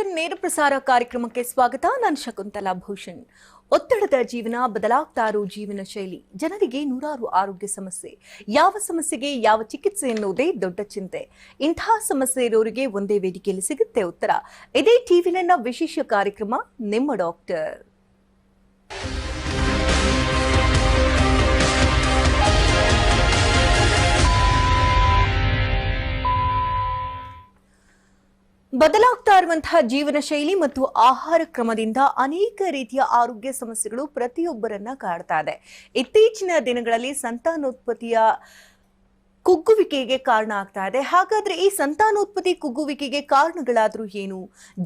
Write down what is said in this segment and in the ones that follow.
Ten ನೇರ ಪ್ರಸಾರ ಕಾರ್ಯಕ್ರಮಕ್ಕೆ ಸ್ವಾಗತ. ನಾನು ಶಕುಂತಲಾ ಭೂಷಣ್. ಒತ್ತಡದ ಜೀವನ, ಬದಲಾಗ್ತಾ ಇರೋ ಜೀವನ ಶೈಲಿ, ಜನರಿಗೆ ನೂರಾರು ಆರೋಗ್ಯ ಸಮಸ್ಯೆ. ಯಾವ ಸಮಸ್ಯೆಗೆ ಯಾವ ಚಿಕಿತ್ಸೆ ಎನ್ನುವುದೇ ದೊಡ್ಡ ಚಿಂತೆ. ಇಂತಹ ಸಮಸ್ಯೆ ಇರೋರಿಗೆ ಒಂದೇ ವೇದಿಕೆಯಲ್ಲಿ ಸಿಗುತ್ತೆ ಉತ್ತರ. ಇದೇ ಟಿವಿ9 ವಿಶೇಷ ಕಾರ್ಯಕ್ರಮ ನಿಮ್ಮ ಡಾಕ್ಟರ್. ಬದಲಾಗ್ತಾ ಇರುವಂತಹ ಜೀವನ ಶೈಲಿ ಮತ್ತು ಆಹಾರ ಕ್ರಮದಿಂದ ಅನೇಕ ರೀತಿಯ ಆರೋಗ್ಯ ಸಮಸ್ಯೆಗಳು ಪ್ರತಿಯೊಬ್ಬರನ್ನ ಕಾಡ್ತಾ ಇದೆ. ಇತ್ತೀಚಿನ ದಿನಗಳಲ್ಲಿ ಸಂತಾನೋತ್ಪತ್ತಿಯ ಕುಗ್ಗುವಿಕೆಗೆ ಕಾರಣ ಆಗ್ತಾ ಇದೆ. ಹಾಗಾದ್ರೆ ಈ ಸಂತಾನೋತ್ಪತ್ತಿ ಕುಗ್ಗುವಿಕೆಗೆ ಕಾರಣಗಳಾದ್ರೂ ಏನು?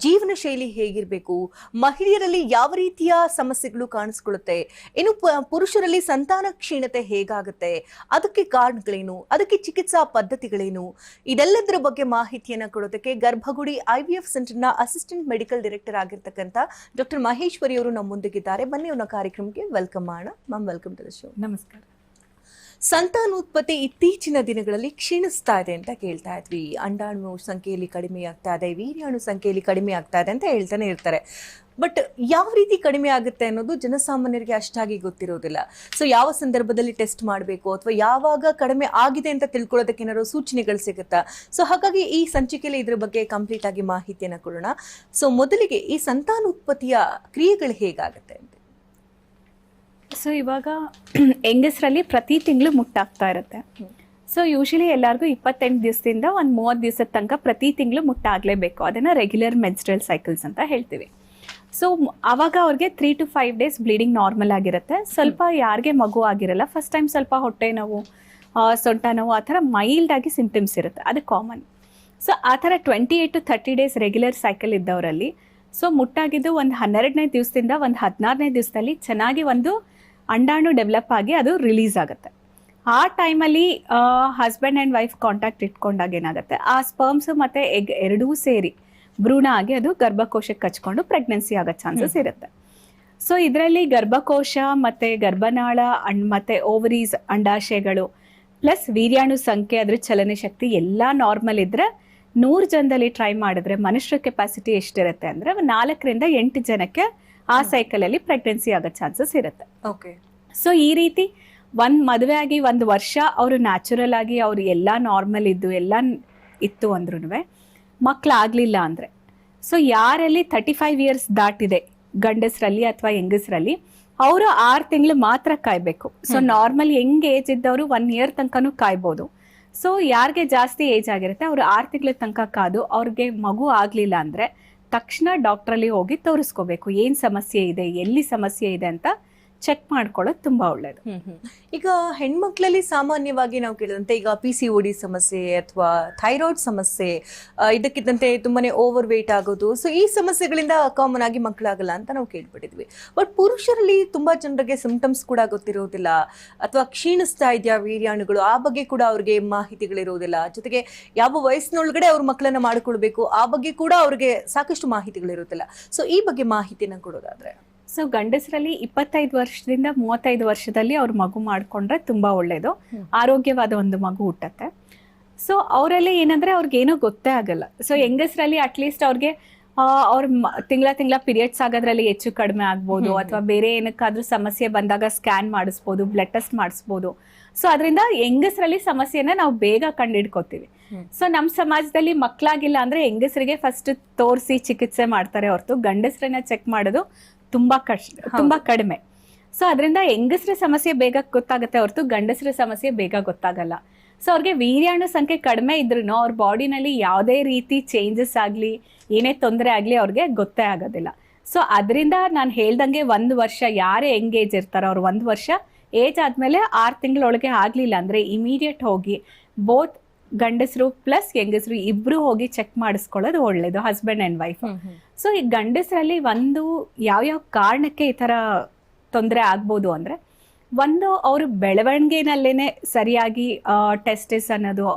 ಜೀವನ ಶೈಲಿ ಹೇಗಿರಬೇಕು? ಮಹಿಳೆಯರಲ್ಲಿ ಯಾವ ರೀತಿಯ ಸಮಸ್ಯೆಗಳು ಕಾಣಿಸ್ಕೊಳ್ಳುತ್ತೆ? ಇನ್ನು ಪುರುಷರಲ್ಲಿ ಸಂತಾನ ಕ್ಷೀಣತೆ ಹೇಗಾಗುತ್ತೆ? ಅದಕ್ಕೆ ಕಾರಣಗಳೇನು? ಅದಕ್ಕೆ ಚಿಕಿತ್ಸಾ ಪದ್ಧತಿಗಳೇನು? ಇದೆಲ್ಲದರ ಬಗ್ಗೆ ಮಾಹಿತಿಯನ್ನ ಕೊಡೋದಕ್ಕೆ ಗರ್ಭಗುಡಿ IVF ಸೆಂಟರ್ನ ಅಸಿಸ್ಟೆಂಟ್ ಮೆಡಿಕಲ್ ಡೈರೆಕ್ಟರ್ ಆಗಿರ್ತಕ್ಕಂಥ ಡಾಕ್ಟರ್ ಮಹೇಶ್ವರಿ ಅವರು ನಮ್ಮ ಮುಂದಿಗಿದ್ದಾರೆ. ಬನ್ನಿ ಅವನ ಕಾರ್ಯಕ್ರಮಕ್ಕೆ ವೆಲ್ಕಮ್ ಮಾಡೋಣ. Ma'am, welcome to the show. ನಮಸ್ಕಾರ. ಸಂತಾನೋತ್ಪತ್ತಿ ಇತ್ತೀಚಿನ ದಿನಗಳಲ್ಲಿ ಕ್ಷೀಣಿಸ್ತಾ ಇದೆ ಅಂತ ಕೇಳ್ತಾ ಇದ್ವಿ. ಅಂಡಾಣು ಸಂಖ್ಯೆಯಲ್ಲಿ ಕಡಿಮೆ ಆಗ್ತಾ ಇದೆ, ವೀರ್ಯಾಣು ಸಂಖ್ಯೆಯಲ್ಲಿ ಕಡಿಮೆ ಆಗ್ತಾ ಇದೆ ಅಂತ ಹೇಳ್ತಾನೆ ಇರ್ತಾರೆ. ಬಟ್ ಯಾವ ರೀತಿ ಕಡಿಮೆ ಆಗುತ್ತೆ ಅನ್ನೋದು ಜನಸಾಮಾನ್ಯರಿಗೆ ಅಷ್ಟಾಗಿ ಗೊತ್ತಿರೋದಿಲ್ಲ. ಸೊ ಯಾವ ಸಂದರ್ಭದಲ್ಲಿ ಟೆಸ್ಟ್ ಮಾಡಬೇಕು ಅಥವಾ ಯಾವಾಗ ಕಡಿಮೆ ಆಗಿದೆ ಅಂತ ತಿಳ್ಕೊಳ್ಳೋದಕ್ಕೆ ಏನಾದ್ರು ಸೂಚನೆಗಳು ಸಿಗುತ್ತಾ? ಸೊ ಹಾಗಾಗಿ ಈ ಸಂಚಿಕೆಯಲ್ಲಿ ಇದ್ರ ಬಗ್ಗೆ ಕಂಪ್ಲೀಟ್ ಆಗಿ ಮಾಹಿತಿಯನ್ನು ಕೊಡೋಣ. ಸೊ ಮೊದಲಿಗೆ ಈ ಸಂತಾನೋತ್ಪತ್ತಿಯ ಕ್ರಿಯೆಗಳು ಹೇಗಾಗುತ್ತೆ ಅಂತ. ಸೊ ಇವಾಗ ಹೆಂಗಸರಲ್ಲಿ ಪ್ರತಿ ತಿಂಗಳು ಮುಟ್ಟಾಗ್ತಾ ಇರುತ್ತೆ. ಸೊ ಯೂಶಲಿ ಎಲ್ಲರಿಗೂ 28 ದಿವಸದಿಂದ ಒಂದು 30 ದಿವಸದ ತನಕ ಪ್ರತಿ ತಿಂಗಳು ಮುಟ್ಟಾಗಲೇಬೇಕು. ಅದನ್ನು ರೆಗ್ಯುಲರ್ ಮೆನ್ಸ್ಟ್ರಲ್ ಸೈಕಲ್ಸ್ ಅಂತ ಹೇಳ್ತೀವಿ. ಸೊ ಆವಾಗ ಅವ್ರಿಗೆ 3 to 5 ಡೇಸ್ ಬ್ಲೀಡಿಂಗ್ ನಾರ್ಮಲ್ ಆಗಿರುತ್ತೆ. ಸ್ವಲ್ಪ ಯಾರಿಗೆ ಮಗು ಆಗಿರಲ್ಲ, ಫಸ್ಟ್ ಟೈಮ್ ಸ್ವಲ್ಪ ಹೊಟ್ಟೆ ನೋವು, ಸೊಂಟ ನೋವು, ಆ ಥರ ಮೈಲ್ಡ್ ಆಗಿ ಸಿಂಪ್ಟಮ್ಸ್ ಇರುತ್ತೆ, ಅದು ಕಾಮನ್. ಸೊ ಆ ಥರ 28 to 30 ಡೇಸ್ ರೆಗ್ಯುಲರ್ ಸೈಕಲ್ ಇದ್ದವರಲ್ಲಿ ಸೊ ಮುಟ್ಟಾಗಿದ್ದು ಒಂದು 12ನೇ ದಿವಸದಿಂದ ಒಂದು 16ನೇ ದಿವಸದಲ್ಲಿ ಚೆನ್ನಾಗಿ ಒಂದು ಅಂಡಾಣು ಡೆವಲಪ್ ಆಗಿ ಅದು ರಿಲೀಸ್ ಆಗುತ್ತೆ. ಆ ಟೈಮಲ್ಲಿ ಹಸ್ಬೆಂಡ್ ಆ್ಯಂಡ್ ವೈಫ್ ಕಾಂಟ್ಯಾಕ್ಟ್ ಇಟ್ಕೊಂಡಾಗ ಏನಾಗುತ್ತೆ, ಆ ಸ್ಪರ್ಮ್ಸ್ ಮತ್ತು ಎಗ್ ಎರಡೂ ಸೇರಿ ಭ್ರೂಣ ಆಗಿ ಅದು ಗರ್ಭಕೋಶಕ್ಕೆ ಕಚ್ಕೊಂಡು ಪ್ರೆಗ್ನೆನ್ಸಿ ಆಗೋ ಚಾನ್ಸಸ್ ಇರುತ್ತೆ. ಸೊ ಇದರಲ್ಲಿ ಗರ್ಭಕೋಶ ಮತ್ತು ಗರ್ಭನಾಳ ಮತ್ತು ಓವರೀಸ್ ಅಂಡಾಶಯಗಳು ಪ್ಲಸ್ ವೀರ್ಯಾಣು ಸಂಖ್ಯೆ, ಅದ್ರ ಚಲನೆ ಶಕ್ತಿ ಎಲ್ಲ ನಾರ್ಮಲ್ ಇದ್ದರೆ 100 ಜನದಲ್ಲಿ ಟ್ರೈ ಮಾಡಿದ್ರೆ ಮನುಷ್ಯರ ಕೆಪಾಸಿಟಿ ಎಷ್ಟಿರುತ್ತೆ ಅಂದರೆ 4 ರಿಂದ 8 ಜನಕ್ಕೆ ಆ ಸೈಕಲಲ್ಲಿ ಪ್ರೆಗ್ನೆನ್ಸಿ ಆಗೋ ಚಾನ್ಸಸ್ ಇರುತ್ತೆ. ಓಕೆ. ಸೊ ಈ ರೀತಿ ಒಂದು ಮದುವೆ ಆಗಿ 1 ವರ್ಷ ಅವರು ನ್ಯಾಚುರಲ್ ಆಗಿ ಅವರು ಎಲ್ಲ ನಾರ್ಮಲ್ ಇದ್ದು ಎಲ್ಲ ಇತ್ತು ಅಂದ್ರೂ ಮಕ್ಕಳಾಗಲಿಲ್ಲ ಅಂದರೆ, ಸೊ ಯಾರಲ್ಲಿ 35 ಇಯರ್ಸ್ ದಾಟಿದೆ ಗಂಡಸರಲ್ಲಿ ಅಥವಾ ಹೆಂಗಸರಲ್ಲಿ, ಅವರು 6 ತಿಂಗಳು ಮಾತ್ರ ಕಾಯಬೇಕು. ಸೊ ನಾರ್ಮಲ್ ಹೆಂಗ್ ಏಜ್ ಇದ್ದವರು 1 ಇಯರ್ ತನಕನೂ ಕಾಯ್ಬೋದು. ಸೊ ಯಾರಿಗೆ ಜಾಸ್ತಿ ಏಜ್ ಆಗಿರುತ್ತೆ ಅವರು 6 ತಿಂಗಳ ತನಕ ಕಾದು ಅವ್ರಿಗೆ ಮಗು ಆಗಲಿಲ್ಲ ಅಂದರೆ ತಕ್ಷಣ ಡಾಕ್ಟ್ರಲ್ಲಿ ಹೋಗಿ ತೋರಿಸ್ಕೋಬೇಕು. ಏನು ಸಮಸ್ಯೆ ಇದೆ, ಎಲ್ಲಿ ಸಮಸ್ಯೆ ಇದೆ ಅಂತ ಚೆಕ್ ಮಾಡ್ಕೊಳ್ಳೋದು ತುಂಬ ಒಳ್ಳೆಯದು. ಈಗ ಹೆಣ್ಮಕ್ಳಲ್ಲಿ ಸಾಮಾನ್ಯವಾಗಿ ನಾವು ಕೇಳಿದಂತೆ ಈಗ PCOD ಸಮಸ್ಯೆ ಅಥವಾ ಥೈರಾಯ್ಡ್ ಸಮಸ್ಯೆ, ಇದಕ್ಕಿದ್ದಂತೆ ತುಂಬಾನೇ ಓವರ್ ವೇಟ್ ಆಗೋದು, ಸೊ ಈ ಸಮಸ್ಯೆಗಳಿಂದ ಕಾಮನ್ ಆಗಿ ಮಕ್ಕಳಾಗಲ್ಲ ಅಂತ ನಾವು ಕೇಳ್ಬಿಟ್ಟಿದ್ವಿ. ಬಟ್ ಪುರುಷರಲ್ಲಿ ತುಂಬಾ ಜನರಿಗೆ ಸಿಂಪ್ಟಮ್ಸ್ ಕೂಡ ಗೊತ್ತಿರೋದಿಲ್ಲ, ಅಥವಾ ಕ್ಷೀಣಿಸ್ತಾ ಇದೆಯಾ ವೀರ್ಯಾಣುಗಳು, ಆ ಬಗ್ಗೆ ಕೂಡ ಅವ್ರಿಗೆ ಮಾಹಿತಿಗಳಿರೋದಿಲ್ಲ. ಜೊತೆಗೆ ಯಾವ ವಯಸ್ಸಿನೊಳಗಡೆ ಅವ್ರ ಮಕ್ಕಳನ್ನ ಮಾಡ್ಕೊಳ್ಬೇಕು ಆ ಬಗ್ಗೆ ಕೂಡ ಅವ್ರಿಗೆ ಸಾಕಷ್ಟು ಮಾಹಿತಿಗಳಿರೋದಿಲ್ಲ. ಸೊ ಈ ಬಗ್ಗೆ ಮಾಹಿತಿನ ಕೊಡೋದಾದ್ರೆ. ಸೊ ಗಂಡಸರಲ್ಲಿ 25 ವರ್ಷದಿಂದ 35 ವರ್ಷದಲ್ಲಿ ಅವ್ರು ಮಗು ಮಾಡಿಕೊಂಡ್ರೆ ತುಂಬ ಒಳ್ಳೆಯದು, ಆರೋಗ್ಯವಾದ ಒಂದು ಮಗು ಹುಟ್ಟತ್ತೆ. ಸೊ ಅವರಲ್ಲಿ ಏನಂದರೆ ಅವ್ರಿಗೇನೋ ಗೊತ್ತೇ ಆಗಲ್ಲ. ಸೊ ಹೆಂಗಸರಲ್ಲಿ ಅಟ್ಲೀಸ್ಟ್ ಅವ್ರಿಗೆ ಅವ್ರ ತಿಂಗಳ ಪೀರಿಯಡ್ಸ್ ಆಗೋದ್ರಲ್ಲಿ ಹೆಚ್ಚು ಕಡಿಮೆ ಆಗ್ಬೋದು, ಅಥವಾ ಬೇರೆ ಏನಕ್ಕಾದ್ರೂ ಸಮಸ್ಯೆ ಬಂದಾಗ ಸ್ಕ್ಯಾನ್ ಮಾಡಿಸ್ಬೋದು, ಬ್ಲಡ್ ಟೆಸ್ಟ್ ಮಾಡಿಸ್ಬೋದು. ಸೊ ಅದರಿಂದ ಹೆಂಗಸರಲ್ಲಿ ಸಮಸ್ಯೆನ ನಾವು ಬೇಗ ಕಂಡಿಡ್ಕೋತೀವಿ. ಸೊ ನಮ್ಮ ಸಮಾಜದಲ್ಲಿ ಮಕ್ಕಳಾಗಿಲ್ಲ ಅಂದರೆ ಹೆಂಗಸರಿಗೆ ಫಸ್ಟ್ ತೋರಿಸಿ ಚಿಕಿತ್ಸೆ ಮಾಡ್ತಾರೆ ಹೊರತು ಗಂಡಸರನ್ನ ಚೆಕ್ ಮಾಡೋದು ತುಂಬಾ ಕಡಿಮೆ. ಸೊ ಅದರಿಂದ ಹೆಂಗಸರ ಸಮಸ್ಯೆ ಬೇಗ ಗೊತ್ತಾಗುತ್ತೆ ಹೊರತು ಗಂಡಸರ ಸಮಸ್ಯೆ ಬೇಗ ಗೊತ್ತಾಗಲ್ಲ. ಸೊ ಅವ್ರಿಗೆ ವೀರ್ಯಾಣು ಸಂಖ್ಯೆ ಕಡಿಮೆ ಇದ್ರೂ ಅವ್ರ ಬಾಡಿನಲ್ಲಿ ಯಾವುದೇ ರೀತಿ ಚೇಂಜಸ್ ಆಗಲಿ ಏನೇ ತೊಂದರೆ ಆಗಲಿ ಅವ್ರಿಗೆ ಗೊತ್ತೇ ಆಗೋದಿಲ್ಲ. ಸೊ ಅದರಿಂದ ನಾನು ಹೇಳ್ದಂಗೆ 1 ವರ್ಷ ಯಾರೇ ಹೆಂಗ್ ಏಜ್ ಇರ್ತಾರೋ ಅವ್ರು 1 ವರ್ಷ ಏಜ್ ಆದಮೇಲೆ 6 ತಿಂಗಳೊಳಗೆ ಆಗಲಿಲ್ಲ ಅಂದರೆ ಇಮಿಡಿಯೇಟ್ ಹೋಗಿ ಬೋತ್ ಗಂಡಸರು ಪ್ಲಸ್ ಹೆಂಗಸರು ಇಬ್ರು ಹೋಗಿ ಚೆಕ್ ಮಾಡಿಸ್ಕೊಳ್ಳೋದು ಒಳ್ಳೇದು, ಹಸ್ಬೆಂಡ್ ಆ್ಯಂಡ್ ವೈಫ್. ಸೊ ಈ ಗಂಡಸರಲ್ಲಿ ಒಂದು ಯಾವ್ಯಾವ ಕಾರಣಕ್ಕೆ ಈ ಥರ ತೊಂದರೆ ಆಗ್ಬೋದು ಅಂದರೆ, ಒಂದು ಅವರು ಬೆಳವಣಿಗೆನಲ್ಲೇ ಸರಿಯಾಗಿ ಟೆಸ್ಟಿಸ್ ಅನ್ನೋದು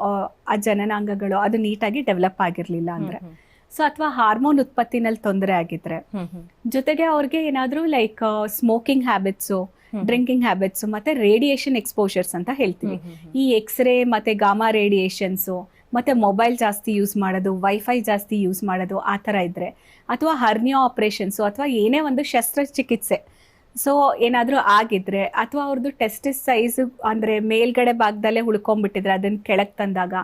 ಆ ಜನನಾಂಗಗಳು ಅದು ನೀಟಾಗಿ ಡೆವಲಪ್ ಆಗಿರಲಿಲ್ಲ ಅಂದರೆ, ಸೊ ಅಥವಾ ಹಾರ್ಮೋನ್ ಉತ್ಪತ್ತಿನಲ್ಲಿ ತೊಂದರೆ ಆಗಿದ್ರೆ, ಜೊತೆಗೆ ಅವ್ರಿಗೆ ಏನಾದರೂ like smoking habits, drinking habits ಮತ್ತೆ ರೇಡಿಯೇಷನ್ ಎಕ್ಸ್ಪೋಜರ್ಸ್ ಅಂತ ಹೇಳ್ತೀವಿ. ಈ ಎಕ್ಸ್ರೇ ಮತ್ತೆ ಗಾಮಾ ರೇಡಿಯೇಷನ್ಸು ಮತ್ತು ಮೊಬೈಲ್ ಜಾಸ್ತಿ ಯೂಸ್ ಮಾಡೋದು, ವೈಫೈ ಜಾಸ್ತಿ ಯೂಸ್ ಮಾಡೋದು ಆ ಥರ ಇದ್ದರೆ, ಅಥವಾ ಹರ್ನಿಯಾ ಆಪ್ರೇಷನ್ಸು ಅಥವಾ ಏನೇ ಒಂದು ಶಸ್ತ್ರಚಿಕಿತ್ಸೆ ಸೊ ಏನಾದರೂ ಆಗಿದ್ರೆ, ಅಥವಾ ಅವ್ರದ್ದು ಟೆಸ್ಟಿಸ್ ಸೈಜು ಅಂದರೆ ಮೇಲ್ಗಡೆ ಭಾಗದಲ್ಲೇ ಉಳ್ಕೊಂಡ್ಬಿಟ್ಟಿದ್ರೆ ಅದನ್ನು ಕೆಳಗೆ ತಂದಾಗ,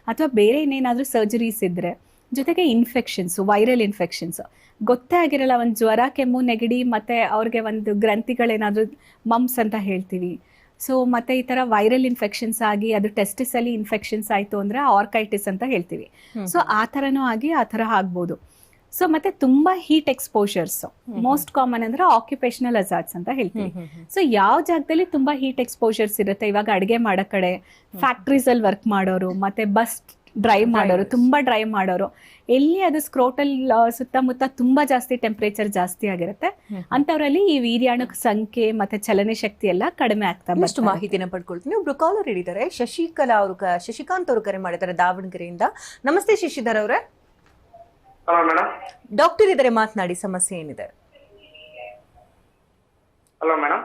ಅಥವಾ ಬೇರೆ ಇನ್ನೇನಾದರೂ ಸರ್ಜರೀಸ್ ಇದ್ದರೆ, ಜೊತೆಗೆ ಇನ್ಫೆಕ್ಷನ್ಸು, ವೈರಲ್ ಇನ್ಫೆಕ್ಷನ್ಸು ಗೊತ್ತೇ ಆಗಿರಲ್ಲ, ಒಂದು ಜ್ವರ, ಕೆಮ್ಮು, ನೆಗಡಿ, ಮತ್ತು ಅವ್ರಿಗೆ ಒಂದು ಗ್ರಂಥಿಗಳೇನಾದರೂ ಮಮ್ಸ್ ಅಂತ ಹೇಳ್ತೀವಿ. ಸೊ ಮತ್ತು ಈ ಥರ ವೈರಲ್ ಇನ್ಫೆಕ್ಷನ್ಸ್ ಆಗಿ ಅದು ಟೆಸ್ಟಿಸಲ್ಲಿ ಇನ್ಫೆಕ್ಷನ್ಸ್ ಆಯಿತು ಅಂದರೆ ಆರ್ಕೈಟಿಸ್ ಅಂತ ಹೇಳ್ತೀವಿ. ಸೊ ಆ ಥರನೂ ಆಗಿ ಆ ಥರ ಆಗ್ಬೋದು. ಸೊ ಮತ್ತೆ ತುಂಬಾ ಹೀಟ್ ಎಕ್ಸ್ಪೋಜರ್ಸ್ ಮೋಸ್ಟ್ ಕಾಮನ್ ಅಂದ್ರೆ ಆಕ್ಯುಪೇಷನಲ್ ಹಜಾರ್ಡ್ಸ್ ಅಂತ ಹೇಳ್ತೀವಿ. ಸೊ ಯಾವ ಜಾಗದಲ್ಲಿ ತುಂಬಾ ಹೀಟ್ ಎಕ್ಸ್ಪೋಜರ್ಸ್ ಇರುತ್ತೆ, ಇವಾಗ ಅಡುಗೆ ಮಾಡೋ ಕಡೆ, ಫ್ಯಾಕ್ಟ್ರೀಸ್ ಅಲ್ಲಿ ವರ್ಕ್ ಮಾಡೋರು, ಮತ್ತೆ ಬಸ್ ಡ್ರೈವ್ ಮಾಡೋರು, ತುಂಬಾ ಡ್ರೈವ್ ಮಾಡೋರು, ಎಲ್ಲಿ ಅದು ಸ್ಕ್ರೋಟಲ್ ಸುತ್ತಮುತ್ತ ತುಂಬಾ ಜಾಸ್ತಿ ಟೆಂಪರೇಚರ್ ಜಾಸ್ತಿ ಆಗಿರುತ್ತೆ ಅಂತವರಲ್ಲಿ ಈ ವೀರ್ಯಾಣು ಸಂಖ್ಯೆ ಮತ್ತೆ ಚಲನೆ ಶಕ್ತಿ ಎಲ್ಲ ಕಡಿಮೆ ಆಗ್ತಾ ಅಷ್ಟು ಮಾಹಿತಿನ ಪಡ್ಕೊಳ್ತೀನಿ. ಒಬ್ರು ಕಾಲರ್ ಹಿಡಿದ್ದಾರೆ, ಶಶಿಕಾಂತ್ ಅವರು ಕರೆ ಮಾಡಿದ್ದಾರೆ ದಾವಣಗೆರೆಯಿಂದ. ನಮಸ್ತೆ ಶಶಿಧರ್ ಅವರೇ. ಡಾಕ್ಟರ್ ಇದ್ದಾರೆ, ಮಾತನಾಡಿ, ಸಮಸ್ಯೆ ಏನಿದೆ? Hello madam.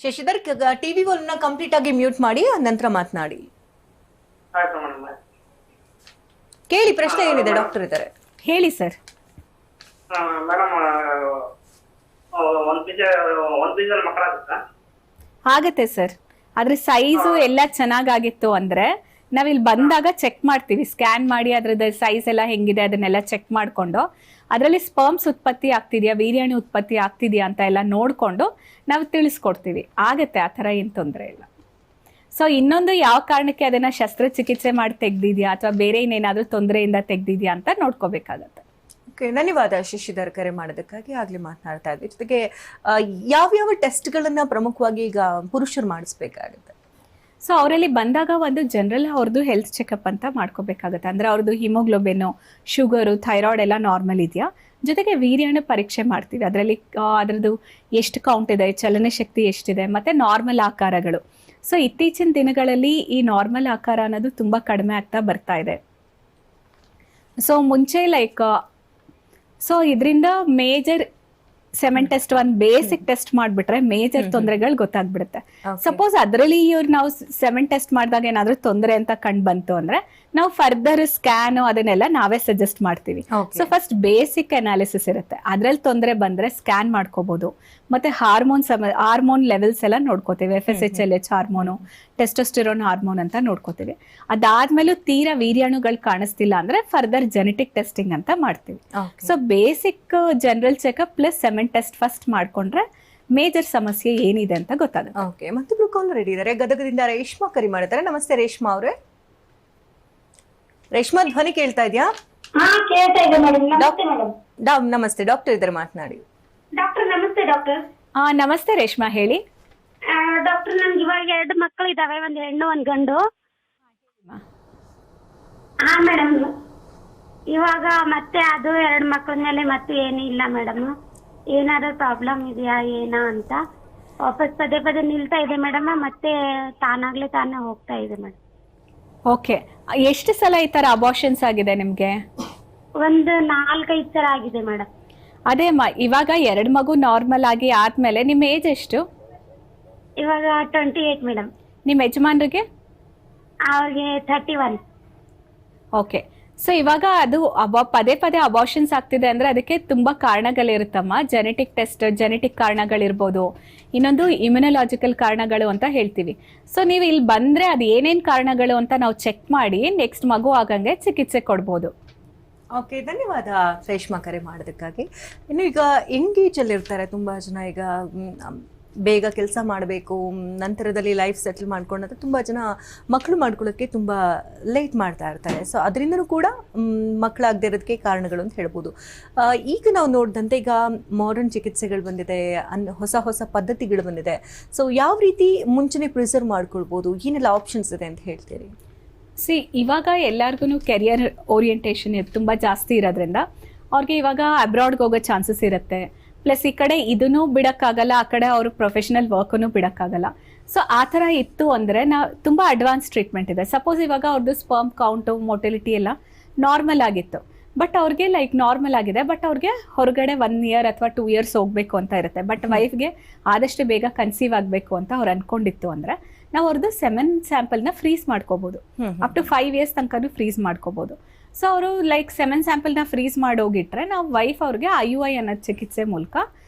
ಶಶಿಧರ್, ಟಿವಿ ವಾಲ್ನ ಕಂಪ್ಲೀಟ್ ಆಗಿ ಮ್ಯೂಟ್ ಮಾಡಿ ನಂತರ ಮಾತನಾಡಿ. ಆಯ್ತು ಮೇಡಮ್. ಕೇಳಿ, ಪ್ರಶ್ನೆ ಏನಿದೆ? ಡಾಕ್ಟರ್ ಇದ್ದಾರೆ, ಹೇಳಿ ಸರ್. ಮೇಡಮ್, ಒಂದ್ ಪೀಸ್ ಮಕ್ಕಳ ಆಗತ್ತೆ ಸರ್. ಆದ್ರೆ ಸೈಜು ಎಲ್ಲ ಚೆನ್ನಾಗಾಗಿತ್ತು ಅಂದ್ರೆ ನಾವಿಲ್ಲಿ ಬಂದಾಗ ಚೆಕ್ ಮಾಡ್ತೀವಿ, ಸ್ಕ್ಯಾನ್ ಮಾಡಿ ಅದ್ರದ್ದು ಸೈಜ್ ಎಲ್ಲ ಹೆಂಗಿದೆ ಅದನ್ನೆಲ್ಲ ಚೆಕ್ ಮಾಡಿಕೊಂಡು ಅದರಲ್ಲಿ ಸ್ಪರ್ಮ್ಸ್ ಉತ್ಪತ್ತಿ ಆಗ್ತಿದೆಯಾ, ವೀರ್ಯಾಣು ಉತ್ಪತ್ತಿ ಆಗ್ತಿದೆಯಾ ಅಂತ ಎಲ್ಲ ನೋಡಿಕೊಂಡು ನಾವು ತಿಳಿಸ್ಕೊಡ್ತೀವಿ. ಆಗತ್ತೆ, ಆ ಥರ ಏನು ತೊಂದರೆ ಇಲ್ಲ. ಸೊ ಇನ್ನೊಂದು ಯಾವ ಕಾರಣಕ್ಕೆ ಅದನ್ನು ಶಸ್ತ್ರಚಿಕಿತ್ಸೆ ಮಾಡಿ ತೆಗ್ದಿದ್ಯಾ ಅಥವಾ ಬೇರೆ ಇನ್ನೇನಾದರೂ ತೊಂದರೆಯಿಂದ ತೆಗ್ದಿದ್ಯಾ ಅಂತ ನೋಡ್ಕೋಬೇಕಾಗತ್ತೆ. ಓಕೆ, ಧನ್ಯವಾದ ಶಶಿಧರ್ ಕರೆ ಮಾಡೋದಕ್ಕಾಗಿ. ಆಗಲೇ ಮಾತನಾಡ್ತಾ ಇದ್ವಿ. ಜೊತೆಗೆ ಯಾವ್ಯಾವ ಟೆಸ್ಟ್ಗಳನ್ನು ಪ್ರಮುಖವಾಗಿ ಈಗ ಪುರುಷರು ಮಾಡಿಸ್ಬೇಕಾಗುತ್ತೆ? ಸೊ ಅವರಲ್ಲಿ ಬಂದಾಗ ಒಂದು ಜನರಲ್ ಅವ್ರದ್ದು ಹೆಲ್ತ್ ಚೆಕಪ್ ಅಂತ ಮಾಡ್ಕೋಬೇಕಾಗತ್ತೆ. ಅಂದರೆ ಅವ್ರದ್ದು ಹಿಮೋಗ್ಲೋಬಿನ್ನು, ಶುಗರು, ಥೈರಾಯ್ಡ್ ಎಲ್ಲ ನಾರ್ಮಲ್ ಇದೆಯಾ, ಜೊತೆಗೆ ವೀರ್ಯಾಣು ಪರೀಕ್ಷೆ ಮಾಡ್ತೀವಿ. ಅದರಲ್ಲಿ ಅದರದ್ದು ಎಷ್ಟು ಕೌಂಟ್ ಇದೆ, ಚಲನ ಶಕ್ತಿ ಎಷ್ಟಿದೆ, ಮತ್ತು ನಾರ್ಮಲ್ ಆಕಾರಗಳು. ಸೊ ಇತ್ತೀಚಿನ ದಿನಗಳಲ್ಲಿ ಈ ನಾರ್ಮಲ್ ಆಕಾರ ಅನ್ನೋದು ತುಂಬ ಕಡಿಮೆ ಆಗ್ತಾ ಬರ್ತಾ ಇದೆ. ಸೊ ಮುಂಚೆ ಸೊ ಇದರಿಂದ ಮೇಜರ್ ಸೆಮೆನ್ ಟೆಸ್ಟ್, ಒಂದು ಬೇಸಿಕ್ ಟೆಸ್ಟ್ ಮಾಡಿಬಿಟ್ರೆ ಮೇಜರ್ ತೊಂದರೆಗಳು ಗೊತ್ತಾಗ್ಬಿಡುತ್ತೆ. ಸಪೋಸ್ ಅದರಲ್ಲಿ ನಾವು ಸೆಮೆನ್ ಟೆಸ್ಟ್ ಮಾಡಿದಾಗ ಏನಾದರೂ ತೊಂದರೆ ಅಂತ ಕಂಡು ಬಂತು ಅಂದ್ರೆ ನಾವು ಫರ್ದರ್ ಸ್ಕ್ಯಾನ್ ಅದನ್ನೆಲ್ಲ ನಾವೇ ಸಜೆಸ್ಟ್ ಮಾಡ್ತೀವಿ. ಸೊ ಫಸ್ಟ್ ಬೇಸಿಕ್ ಅನಾಲಿಸಿಸ್ ಇರುತ್ತೆ, ಅದ್ರಲ್ಲಿ ತೊಂದರೆ ಬಂದ್ರೆ ಸ್ಕ್ಯಾನ್ ಮಾಡ್ಕೋಬಹುದು. ಮತ್ತೆ ಹಾರ್ಮೋನ್ ಲೆವೆಲ್ಸ್ ಎಲ್ಲ ನೋಡ್ಕೋತೀವಿ, FSH ಹಾರ್ಮೋನು, ಟೆಸ್ಟೋಸ್ಟಿರೋನ್ ಹಾರ್ಮೋನ್ ಅಂತ ನೋಡ್ಕೋತೀವಿ. ಅದಾದ್ಮೇಲೂ ತೀರಾ ವೀರ್ಯಾಣುಗಳು ಕಾಣಿಸ್ತಿಲ್ಲ ಅಂದ್ರೆ ಫರ್ದರ್ ಜೆನೆಟಿಕ್ ಟೆಸ್ಟಿಂಗ್ ಅಂತ ಮಾಡ್ತೀವಿ. So basic general checkup plus semen test first ಮಾಡ್ಕೊಂಡ್ರೆ ಮೇಜರ್ ಸಮಸ್ಯೆ ಏನಿದೆ ಅಂತ ಗೊತ್ತಾಗುತ್ತೆ. ಓಕೆ, ಮತ್ತೊಬ್ರು ಕಾಲರ್ ಇದ್ದಾರೆ, ಗದಗದಿಂದ ರೇಷ್ಮಾ ಕರೆ ಮಾಡ್ತಾರೆ. ನಮಸ್ತೆ ರೇಷ್ಮಾ ಅವರೇ. ರೇಷ್ಮಾ, ಧ್ವನಿ ಕೇಳ್ತಾ ಇದೆಯಾ? ನಮಸ್ತೆ, ಡಾಕ್ಟರ್ ಇದ್ದಾರೆ, ಮಾತನಾಡಿ. ಡಾಕ್ಟರ್ ನಮಸ್ತೆ. ಡಾಕ್ಟರ್ ನಮಸ್ತೆ ರೇಷ್ಮಾ, ಹೇಳಿ. ಡಾಕ್ಟರ್, ನನ್ಗೆ ಇವಾಗ 2 ಮಕ್ಕಳು ಇದಾವೆ, ಒಂದು ಹೆಣ್ಣು ಒಂದು ಗಂಡು. ಹಾ ಮೇಡಮ್, ಇವಾಗ ಮತ್ತೆ ಅದು 2 ಮಕ್ಕಳ ಮೇಲೆ ಮತ್ತೆ ಏನೂ ಇಲ್ಲ ಮೇಡಮ್. ಏನಾದ್ರು ಪ್ರಾಬ್ಲಮ್ ಇದೆಯಾ ಏನಾ ಅಂತ ವಾಪಸ್ ಪದೇ ಪದೇ ನಿಲ್ತಾ ಇದೆ ಮೇಡಮ್, ಮತ್ತೆ ತಾನೇ ಹೋಗ್ತಾ ಇದೆ ಮೇಡಮ್. ಓಕೆ, ಎಷ್ಟು ಸಲ ಈ ತರ ಅಬಾರ್ಷನ್ಸ್ ಆಗಿದೆ ನಿಮ್ಗೆ? ಒಂದು 4-5 ಸಲ ಆಗಿದೆ ಮೇಡಮ್. ಅದೇ ಇವಾಗ 2 ಮಗು ನಾರ್ಮಲ್ ಆಗಿ ಆದ್ಮೇಲೆ ನಿಮ್ಮ ಏಜ್ ಎಷ್ಟು? ಇವಾಗ 28 ಮೇಡಮ್. ನಿಮ್ಮ ಯಜಮಾನ್ರಿಗೆ? ಅವ್ರಿಗೆ 31. ಓಕೆ, ಸೊ ಇವಾಗ ಅದು ಪದೇ ಪದೇ ಅಬಾರ್ಷನ್ಸ್ ಆಗ್ತಿದೆ ಅಂದ್ರೆ ಅದಕ್ಕೆ ತುಂಬಾ ಕಾರಣಗಳಿರುತ್ತಮ್ಮ. ಜೆನೆಟಿಕ್ ಟೆಸ್ಟ್, ಜೆನೆಟಿಕ್ ಕಾರಣಗಳಿರ್ಬೋದು, ಇನ್ನೊಂದು ಇಮ್ಯುನಲಾಜಿಕಲ್ ಕಾರಣಗಳು ಅಂತ ಹೇಳ್ತೀವಿ. ಸೊ ನೀವು ಇಲ್ಲಿ ಬಂದ್ರೆ ಅದು ಏನೇನು ಕಾರಣಗಳು ಅಂತ ನಾವು ಚೆಕ್ ಮಾಡಿ ನೆಕ್ಸ್ಟ್ ಮಗು ಆಗಂಗೆ ಚಿಕಿತ್ಸೆ ಕೊಡ್ಬೋದು. ಓಕೆ, ಧನ್ಯವಾದ ರೇಷ್ಮಾ ಕರೆ ಮಾಡೋದಕ್ಕಾಗಿ. ಇನ್ನು ಈಗ ಎಂಗೇಜ್ ಅಲ್ಲಿ ಇರ್ತಾರೆ ತುಂಬಾ ಜನ, ಈಗ ಬೇಗ ಕೆಲಸ ಮಾಡಬೇಕು, ನಂತರದಲ್ಲಿ ಲೈಫ್ ಸೆಟಲ್ ಮಾಡ್ಕೊಂಡಾಗ ತುಂಬ ಜನ ಮಕ್ಕಳು ಮಾಡ್ಕೊಳ್ಳೋಕ್ಕೆ ತುಂಬ ಲೇಟ್ ಮಾಡ್ತಾ ಇರ್ತಾರೆ. ಸೊ ಅದರಿಂದನೂ ಕೂಡ ಮಕ್ಕಳಾಗದೇ ಇರೋದಕ್ಕೆ ಕಾರಣಗಳು ಅಂತ ಹೇಳ್ಬೋದು. ಈಗ ನಾವು ನೋಡಿದಂತೆ ಈಗ ಮಾಡರ್ನ್ ಚಿಕಿತ್ಸೆಗಳು ಬಂದಿದೆ, ಹೊಸ ಪದ್ಧತಿಗಳು ಬಂದಿದೆ. ಸೊ ಯಾವ ರೀತಿ ಮುಂಚೆನೇ ಪ್ರಿಸರ್ವ್ ಮಾಡ್ಕೊಳ್ಬೋದು, ಏನೆಲ್ಲ ಆಪ್ಷನ್ಸ್ ಇದೆ ಅಂತ ಹೇಳ್ತೀರಿ? ಇವಾಗ ಎಲ್ಲರಿಗೂ ಕೆರಿಯರ್ ಓರಿಯೆಂಟೇಷನ್ ತುಂಬ ಜಾಸ್ತಿ ಇರೋದ್ರಿಂದ ಅವ್ರಿಗೆ ಇವಾಗ ಅಬ್ರಾಡ್ಗೆ ಹೋಗೋ ಚಾನ್ಸಸ್ ಇರುತ್ತೆ. ಪ್ಲಸ್ ಈ ಕಡೆ ಇದನ್ನು ಬಿಡೋಕ್ಕಾಗಲ್ಲ, ಆ ಕಡೆ ಅವರು ಪ್ರೊಫೆಷನಲ್ ವರ್ಕನ್ನು ಬಿಡೋಕ್ಕಾಗಲ್ಲ. ಸೊ ಆ ಥರ ಇತ್ತು ಅಂದರೆ ತುಂಬ ಅಡ್ವಾನ್ಸ್ ಟ್ರೀಟ್ಮೆಂಟ್ ಇದೆ. ಸಪೋಸ್ ಇವಾಗ ಅವ್ರದ್ದು ಸ್ಪರ್ಮ್ ಕೌಂಟು, ಮೊಟಿಲಿಟಿ ಎಲ್ಲ ನಾರ್ಮಲ್ ಆಗಿತ್ತು, ಬಟ್ ಅವ್ರಿಗೆ ಲೈಕ್ ನಾರ್ಮಲ್ ಆಗಿದೆ, ಬಟ್ ಅವ್ರಿಗೆ ಹೊರಗಡೆ 1 year ಅಥವಾ 2 years ಹೋಗ್ಬೇಕು ಅಂತ ಇರುತ್ತೆ. ಬಟ್ ವೈಫ್ಗೆ ಆದಷ್ಟು ಬೇಗ ಕನ್ಸೀವ್ ಆಗಬೇಕು ಅಂತ ಅವ್ರು ಅನ್ಕೊಂಡಿತ್ತು ಅಂದ್ರೆ ನಾವು ಅವ್ರದ್ದು ಸೆಮೆನ್ ಸ್ಯಾಂಪಲ್ನ ಫ್ರೀಸ್ ಮಾಡ್ಕೋಬಹುದು. ಅಪ್ ಟು 5 years ತನಕನೂ ಫ್ರೀಸ್ ಮಾಡ್ಕೋಬಹುದು. ಸೊ ಅವರು ಲೈಕ್ ಸೆಮೆನ್ ಸ್ಯಾಂಪಲ್ನ ಫ್ರೀಸ್ ಮಾಡೋಗಿಟ್ರೆ ನಾವು ವೈಫ್ ಅವ್ರಿಗೆ IUI ಅನ್ನೋ ಚಿಕಿತ್ಸೆ ಮೂಲಕ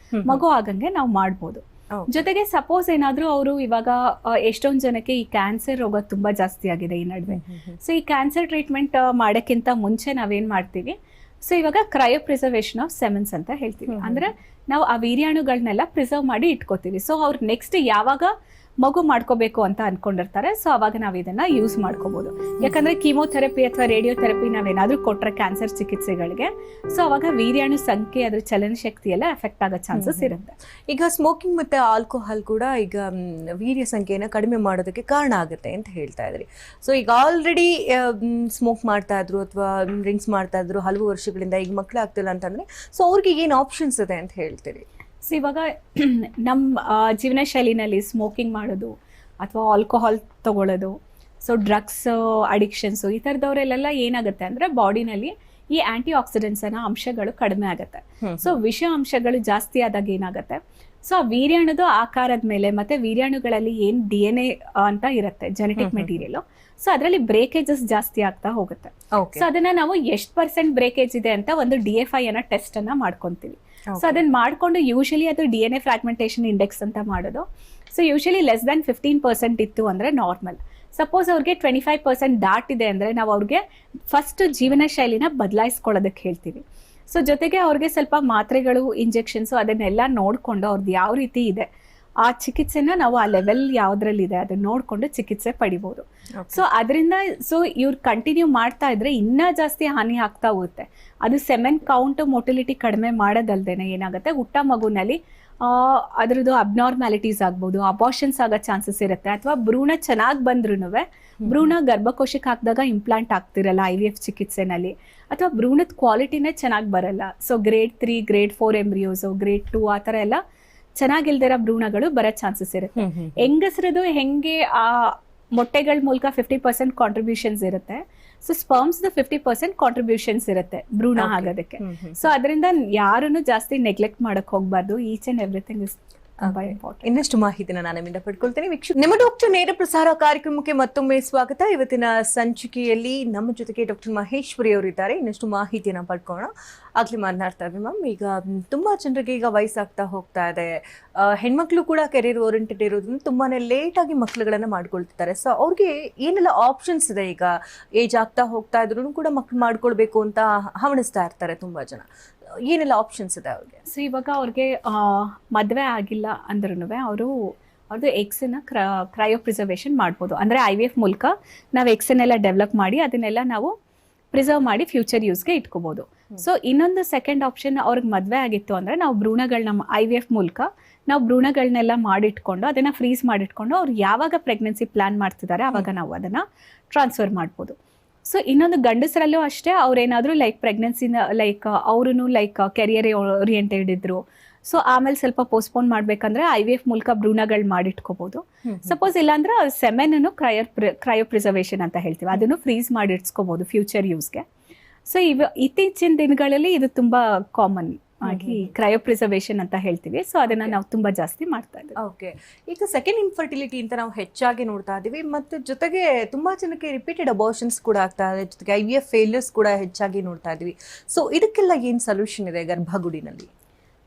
ಮಗು ಆಗಂಗೆ ನಾವು ಮಾಡ್ಬೋದು. ಜೊತೆಗೆ ಸಪೋಸ್ ಏನಾದ್ರೂ ಅವರು ಇವಾಗ ಎಷ್ಟೊಂದು ಜನಕ್ಕೆ ಈ ಕ್ಯಾನ್ಸರ್ ರೋಗ ತುಂಬಾ ಜಾಸ್ತಿ ಆಗಿದೆ ಈ ನಡುವೆ. ಸೊ ಈ ಕ್ಯಾನ್ಸರ್ ಟ್ರೀಟ್ಮೆಂಟ್ ಮಾಡೋಕ್ಕಿಂತ ಮುಂಚೆ ನಾವೇನ್ ಮಾಡ್ತೀವಿ, ಸೊ ಇವಾಗ ಕ್ರಯೋ ಪ್ರಿಸರ್ವೇಷನ್ ಆಫ್ ಸೆಮೆನ್ಸ್ ಅಂತ ಹೇಳ್ತೀವಿ. ಅಂದ್ರೆ ನಾವು ಆ ವೀರ್ಯಾಣುಗಳನ್ನೆಲ್ಲ ಪ್ರಿಸರ್ವ್ ಮಾಡಿ ಇಟ್ಕೋತೀವಿ. ಸೊ ಅವ್ರು ನೆಕ್ಸ್ಟ್ ಯಾವಾಗ ಮಗು ಮಾಡ್ಕೋಬೇಕು ಅಂತ ಅನ್ಕೊಂಡಿರ್ತಾರೆ, ಸೊ ಅವಾಗ ನಾವು ಇದನ್ನ ಯೂಸ್ ಮಾಡ್ಕೋಬಹುದು. ಯಾಕಂದ್ರೆ ಕೀಮೋಥೆರಪಿ ಅಥವಾ ರೇಡಿಯೋಥೆರಪಿ ನಾವೇನಾದ್ರೂ ಕೊಟ್ರೆ ಕ್ಯಾನ್ಸರ್ ಚಿಕಿತ್ಸೆಗಳಿಗೆ, ಸೊ ಅವಾಗ ವೀರ್ಯಾಣು ಸಂಖ್ಯೆ ಅದ್ರ ಚಲನ ಶಕ್ತಿ ಎಲ್ಲ ಎಫೆಕ್ಟ್ ಆಗೋ ಚಾನ್ಸಸ್ ಇರುತ್ತೆ. ಈಗ ಸ್ಮೋಕಿಂಗ್ ಮತ್ತೆ ಆಲ್ಕೋಹಾಲ್ ಕೂಡ ಈಗ ವೀರ್ಯ ಸಂಖ್ಯೆಯನ್ನು ಕಡಿಮೆ ಮಾಡೋದಕ್ಕೆ ಕಾರಣ ಆಗುತ್ತೆ ಅಂತ ಹೇಳ್ತಾ ಇದ್ರಿ. ಸೊ ಈಗ ಆಲ್ರೆಡಿ ಸ್ಮೋಕ್ ಮಾಡ್ತಾ ಇದ್ರು ಅಥವಾ ಡ್ರಿಂಕ್ಸ್ ಮಾಡ್ತಾ ಇದ್ರು ಹಲವು ವರ್ಷಗಳಿಂದ, ಈಗ ಮಕ್ಕಳು ಆಗ್ತಿಲ್ಲ ಅಂತಂದ್ರೆ ಸೊ ಅವ್ರಿಗೆ ಏನು ಆಪ್ಷನ್ಸ್ ಇದೆ ಅಂತ ಹೇಳ್ತೀರಿ? ಸೊ ಇವಾಗ ನಮ್ಮ ಜೀವನ ಶೈಲಿನಲ್ಲಿ ಸ್ಮೋಕಿಂಗ್ ಮಾಡೋದು ಅಥವಾ ಆಲ್ಕೋಹಾಲ್ ತಗೊಳ್ಳೋದು, ಸೊ ಡ್ರಗ್ಸ್ ಅಡಿಕ್ಷನ್ಸು, ಈ ಥರದವರೆಲ್ಲ ಏನಾಗುತ್ತೆ ಅಂದರೆ ಬಾಡಿನಲ್ಲಿ ಈ ಆಂಟಿ ಆಕ್ಸಿಡೆಂಟ್ಸ್ ಅನ್ನೋ ಅಂಶಗಳು ಕಡಿಮೆ ಆಗುತ್ತೆ. ಸೊ ವಿಷ ಅಂಶಗಳು ಜಾಸ್ತಿ ಆದಾಗ ಏನಾಗುತ್ತೆ, ಸೊ ಆ ವೀರ್ಯಾಣುದ ಆಕಾರದ ಮೇಲೆ ಮತ್ತೆ ವೀರ್ಯಾಣುಗಳಲ್ಲಿ ಏನು DNA ಅಂತ ಇರುತ್ತೆ ಜೆನೆಟಿಕ್ ಮೆಟೀರಿಯಲ್, ಸೊ ಅದರಲ್ಲಿ ಬ್ರೇಕೇಜಸ್ ಜಾಸ್ತಿ ಆಗ್ತಾ ಹೋಗುತ್ತೆ. ಸೊ ಅದನ್ನ ನಾವು ಎಷ್ಟು % ಬ್ರೇಕೇಜ್ ಇದೆ ಅಂತ ಒಂದು DFI ಅನ್ನೋ ಟೆಸ್ಟ್ ಅನ್ನ ಮಾಡ್ಕೊಂತೀವಿ. ಸೊ ಅದನ್ನ ಮಾಡ್ಕೊಂಡು ಯೂಶಲಿ ಅದು DNA ಫ್ರಾಗ್ಮೆಂಟೇಷನ್ ಇಂಡೆಕ್ಸ್ ಅಂತ ಮಾಡೋದು. ಸೊ ಯೂಶಲಿ ಲೆಸ್ ದನ್ 15% ಇತ್ತು ಅಂದ್ರೆ ನಾರ್ಮಲ್. ಸಪೋಸ್ ಅವ್ರಿಗೆ 25% ದಾಟಿದೆ ಅಂದ್ರೆ ನಾವು ಅವ್ರಿಗೆ ಫಸ್ಟ್ ಜೀವನ ಶೈಲಿನ ಬದಲಾಯಿಸ್ಕೊಳ್ಳೋದಕ್ಕೆ ಹೇಳ್ತೀವಿ. ಸೊ ಜೊತೆಗೆ ಅವ್ರಿಗೆ ಸ್ವಲ್ಪ ಮಾತ್ರೆಗಳು, ಇಂಜೆಕ್ಷನ್ಸು ಅದನ್ನೆಲ್ಲ ನೋಡ್ಕೊಂಡು ಅವ್ರದ್ದು ಯಾವ ರೀತಿ ಇದೆ ಆ ಚಿಕಿತ್ಸೆನ ನಾವು ಆ ಲೆವೆಲ್ ಯಾವ್ದ್ರಲ್ಲಿದೆ ಅದನ್ನ ನೋಡ್ಕೊಂಡು ಚಿಕಿತ್ಸೆ ಪಡಿಬಹುದು. ಸೊ ಅದರಿಂದ ಸೊ ಇವ್ರು ಕಂಟಿನ್ಯೂ ಮಾಡ್ತಾ ಇದ್ರೆ ಇನ್ನೂ ಜಾಸ್ತಿ ಹಾನಿ ಆಗ್ತಾ ಹೋಗುತ್ತೆ. ಅದು ಸೆಮೆನ್ ಕೌಂಟ್ ಮೊಟಿಲಿಟಿ ಕಡಿಮೆ ಮಾಡೋದಲ್ದೇನೆ ಏನಾಗುತ್ತೆ, ಹುಟ್ಟ ಮಗುನಲ್ಲಿ ಅದ್ರದ್ದು ಅಬ್ನಾರ್ಮ್ಯಾಲಿಟೀಸ್ ಆಗ್ಬೋದು, ಅಬಾರ್ಷನ್ಸ್ ಆಗೋ ಚಾನ್ಸಸ್ ಇರುತ್ತೆ. ಅಥವಾ ಭ್ರೂಣ ಚೆನ್ನಾಗಿ ಬಂದ್ರೂ ಭ್ರೂಣ ಗರ್ಭಕೋಶಕ್ಕೆ ಹಾಕಿದಾಗ ಇಂಪ್ಲಾಂಟ್ ಆಗ್ತಿರಲ್ಲ IVF ಚಿಕಿತ್ಸೆನಲ್ಲಿ, ಅಥವಾ ಭ್ರೂಣದ ಕ್ವಾಲಿಟಿನೇ ಚೆನ್ನಾಗಿ ಬರಲ್ಲ. ಸೊ grade 3, grade 4 ಎಂಬ್ರಿಯೋಸು, grade 2 ಆ ಥರ ಎಲ್ಲ ಚೆನ್ನಾಗಿಲ್ದಿರ ಭ್ರೂಣಗಳು ಬರೋ ಚಾನ್ಸಸ್ ಇರುತ್ತೆ. ಹೆಂಗಸ್ರದು ಹೆಂಗೆ ಆ ಮೊಟ್ಟೆಗಳ ಮೂಲಕ 50% ಕಾಂಟ್ರಿಬ್ಯೂಷನ್ಸ್ ಇರುತ್ತೆ, ಸೊ ಸ್ಪರ್ಮ್ಸ್ 50% ಕಾಂಟ್ರಿಬ್ಯೂಷನ್ಸ್ ಇರುತ್ತೆ ಭ್ರೂಣ ಆಗೋದಕ್ಕೆ. ಸೊ ಅದರಿಂದ ಯಾರನ್ನು ಜಾಸ್ತಿ ನೆಗ್ಲೆಕ್ಟ್ ಮಾಡಕ್ ಹೋಗ್ಬಾರ್ದು. ಈಚ್ ಅಂಡ್ ಎವ್ರಿಥಿಂಗ್ ಇಸ್ ಇನ್ನಷ್ಟು ಮಾಹಿತಿನ ನಾನು ನಿಮ್ಮಿಂದ ಪಡ್ಕೊಳ್ತೇನೆ. ನಿಮ್ಮ ಡಾಕ್ಟರ್ ನೇರ ಪ್ರಸಾರ ಕಾರ್ಯಕ್ರಮಕ್ಕೆ ಮತ್ತೊಮ್ಮೆ ಸ್ವಾಗತ. ಇವತ್ತಿನ ಸಂಚಿಕೆಯಲ್ಲಿ ನಮ್ಮ ಜೊತೆಗೆ ಡಾಕ್ಟರ್ ಮಹೇಶ್ವರಿ ಅವರು ಇದ್ದಾರೆ. ಇನ್ನಷ್ಟು ಮಾಹಿತಿಯನ್ನ ಪಡ್ಕೊಳ್ಳೋಣ. ಆಗ್ಲಿ ಮಾತನಾಡ್ತಾ ಇದ್ವಿ ಮ್ಯಾಮ್, ಈಗ ತುಂಬಾ ಜನರಿಗೆ ಈಗ ವಯಸ್ಸಾಗ್ತಾ ಹೋಗ್ತಾ ಇದೆ, ಹೆಣ್ಮಕ್ಳು ಕೂಡ ಕೆರಿಯರ್ ಓರಿಯೆಂಟೆಡ್ ಇರೋದ್ರಿಂದ ತುಂಬಾನೇ ಲೇಟ್ ಆಗಿ ಮಕ್ಳುಗಳನ್ನ ಮಾಡ್ಕೊಳ್ತಿದ್ದಾರೆ. ಸೊ ಅವ್ರಿಗೆ ಏನೆಲ್ಲ ಆಪ್ಷನ್ಸ್ ಇದೆ? ಈಗ ಏಜ್ ಆಗ್ತಾ ಹೋಗ್ತಾ ಇದ್ರು ಕೂಡ ಮಕ್ಳು ಮಾಡ್ಕೊಳ್ಬೇಕು ಅಂತ ಹವಣಿಸ್ತಾ ಇರ್ತಾರೆ ತುಂಬಾ ಜನ, ಏನೆಲ್ಲ ಆಪ್ಷನ್ಸ್ ಇದೆ ಅವ್ರಿಗೆ? ಸೊ ಇವಾಗ ಅವ್ರಿಗೆ ಮದುವೆ ಆಗಿಲ್ಲ ಅಂದ್ರೂ ಅವ್ರದ್ದು ಎಗ್ಸನ್ನ ಕ್ರಯೋ ಪ್ರಿಸರ್ವೇಷನ್ ಮಾಡ್ಬೋದು. ಅಂದರೆ IVF ಮೂಲಕ ನಾವು ಎಗ್ಸನ್ನೆಲ್ಲ ಡೆವಲಪ್ ಮಾಡಿ ಅದನ್ನೆಲ್ಲ ನಾವು ಪ್ರಿಸರ್ವ್ ಮಾಡಿ ಫ್ಯೂಚರ್ ಯೂಸ್ಗೆ ಇಟ್ಕೋಬೋದು. ಸೊ ಇನ್ನೊಂದು ಸೆಕೆಂಡ್ ಆಪ್ಷನ್, ಅವ್ರಿಗೆ ಮದುವೆ ಆಗಿತ್ತು ಅಂದರೆ ನಾವು ಭ್ರೂಣಗಳನ್ನ IVF ಮೂಲಕ ನಾವು ಭ್ರೂಣಗಳನ್ನೆಲ್ಲ ಮಾಡಿಟ್ಕೊಂಡು ಅದನ್ನು ಫ್ರೀಸ್ ಮಾಡಿಟ್ಕೊಂಡು ಅವ್ರು ಯಾವಾಗ ಪ್ರೆಗ್ನೆನ್ಸಿ ಪ್ಲ್ಯಾನ್ ಮಾಡ್ತಿದ್ದಾರೆ ಆವಾಗ ನಾವು ಅದನ್ನು ಟ್ರಾನ್ಸ್ಫರ್ ಮಾಡ್ಬೋದು. ಸೊ ಇನ್ನೊಂದು ಗಂಡಸರಲ್ಲೂ ಅಷ್ಟೇ, ಅವ್ರೇನಾದರೂ ಲೈಕ್ ಪ್ರೆಗ್ನೆನ್ಸಿನ ಲೈಕ್ ಅವ್ರೂ ಲೈಕ್ ಕೆರಿಯರ್ ಓರಿಯೆಂಟೆಡ್ ಇದ್ರು, ಸೊ ಆಮೇಲೆ ಸ್ವಲ್ಪ ಪೋಸ್ಟ್ಪೋನ್ ಮಾಡ್ಬೇಕಂದ್ರೆ IVF ಮೂಲಕ ಭ್ರೂಣಗಳು ಮಾಡಿಟ್ಕೋಬಹುದು. ಸಪೋಸ್ ಇಲ್ಲಾಂದ್ರೆ ಸೆಮೆನನ್ನು ಕ್ರಯೋ ಪ್ರಿಸರ್ವೇಷನ್ ಅಂತ ಹೇಳ್ತೀವಿ, ಅದನ್ನು ಫ್ರೀಸ್ ಮಾಡಿ ಇಟ್ಸ್ಕೋಬಹುದು ಫ್ಯೂಚರ್ ಯೂಸ್ಗೆ. ಸೊ ಇತ್ತೀಚಿನ ದಿನಗಳಲ್ಲಿ ಇದು ತುಂಬಾ ಕಾಮನ್ ಆಗಿ ಕ್ರಯೋ ಪ್ರಿಸರ್ವೇಷನ್ ಅಂತ ಹೇಳ್ತೀವಿ. ಸೊ ಅದನ್ನ ನಾವು ತುಂಬಾ ಜಾಸ್ತಿ ಮಾಡ್ತಾ ಇದ್ದೀವಿ. ಓಕೆ, ಈಗ ಸೆಕೆಂಡ್ ಇನ್ಫರ್ಟಿಲಿಟಿ ಅಂತ ನಾವು ಹೆಚ್ಚಾಗಿ ನೋಡ್ತಾ ಇದೀವಿ, ಮತ್ತೆ ಜೊತೆಗೆ ತುಂಬಾ ಜನಕ್ಕೆ ರಿಪೀಟೆಡ್ ಅಬಾರ್ಷನ್ಸ್ ಕೂಡ ಆಗ್ತಾ ಇದೆ, ಜೊತೆಗೆ IVF ಫೇಲ್ಯೂರ್ಸ್ ಕೂಡ ಹೆಚ್ಚಾಗಿ ನೋಡ್ತಾ ಇದೀವಿ. ಸೊ ಇದಕ್ಕೆಲ್ಲ ಏನ್ ಸೊಲ್ಯೂಷನ್ ಇದೆ ಗರ್ಭಗುಡಿನಲ್ಲಿ?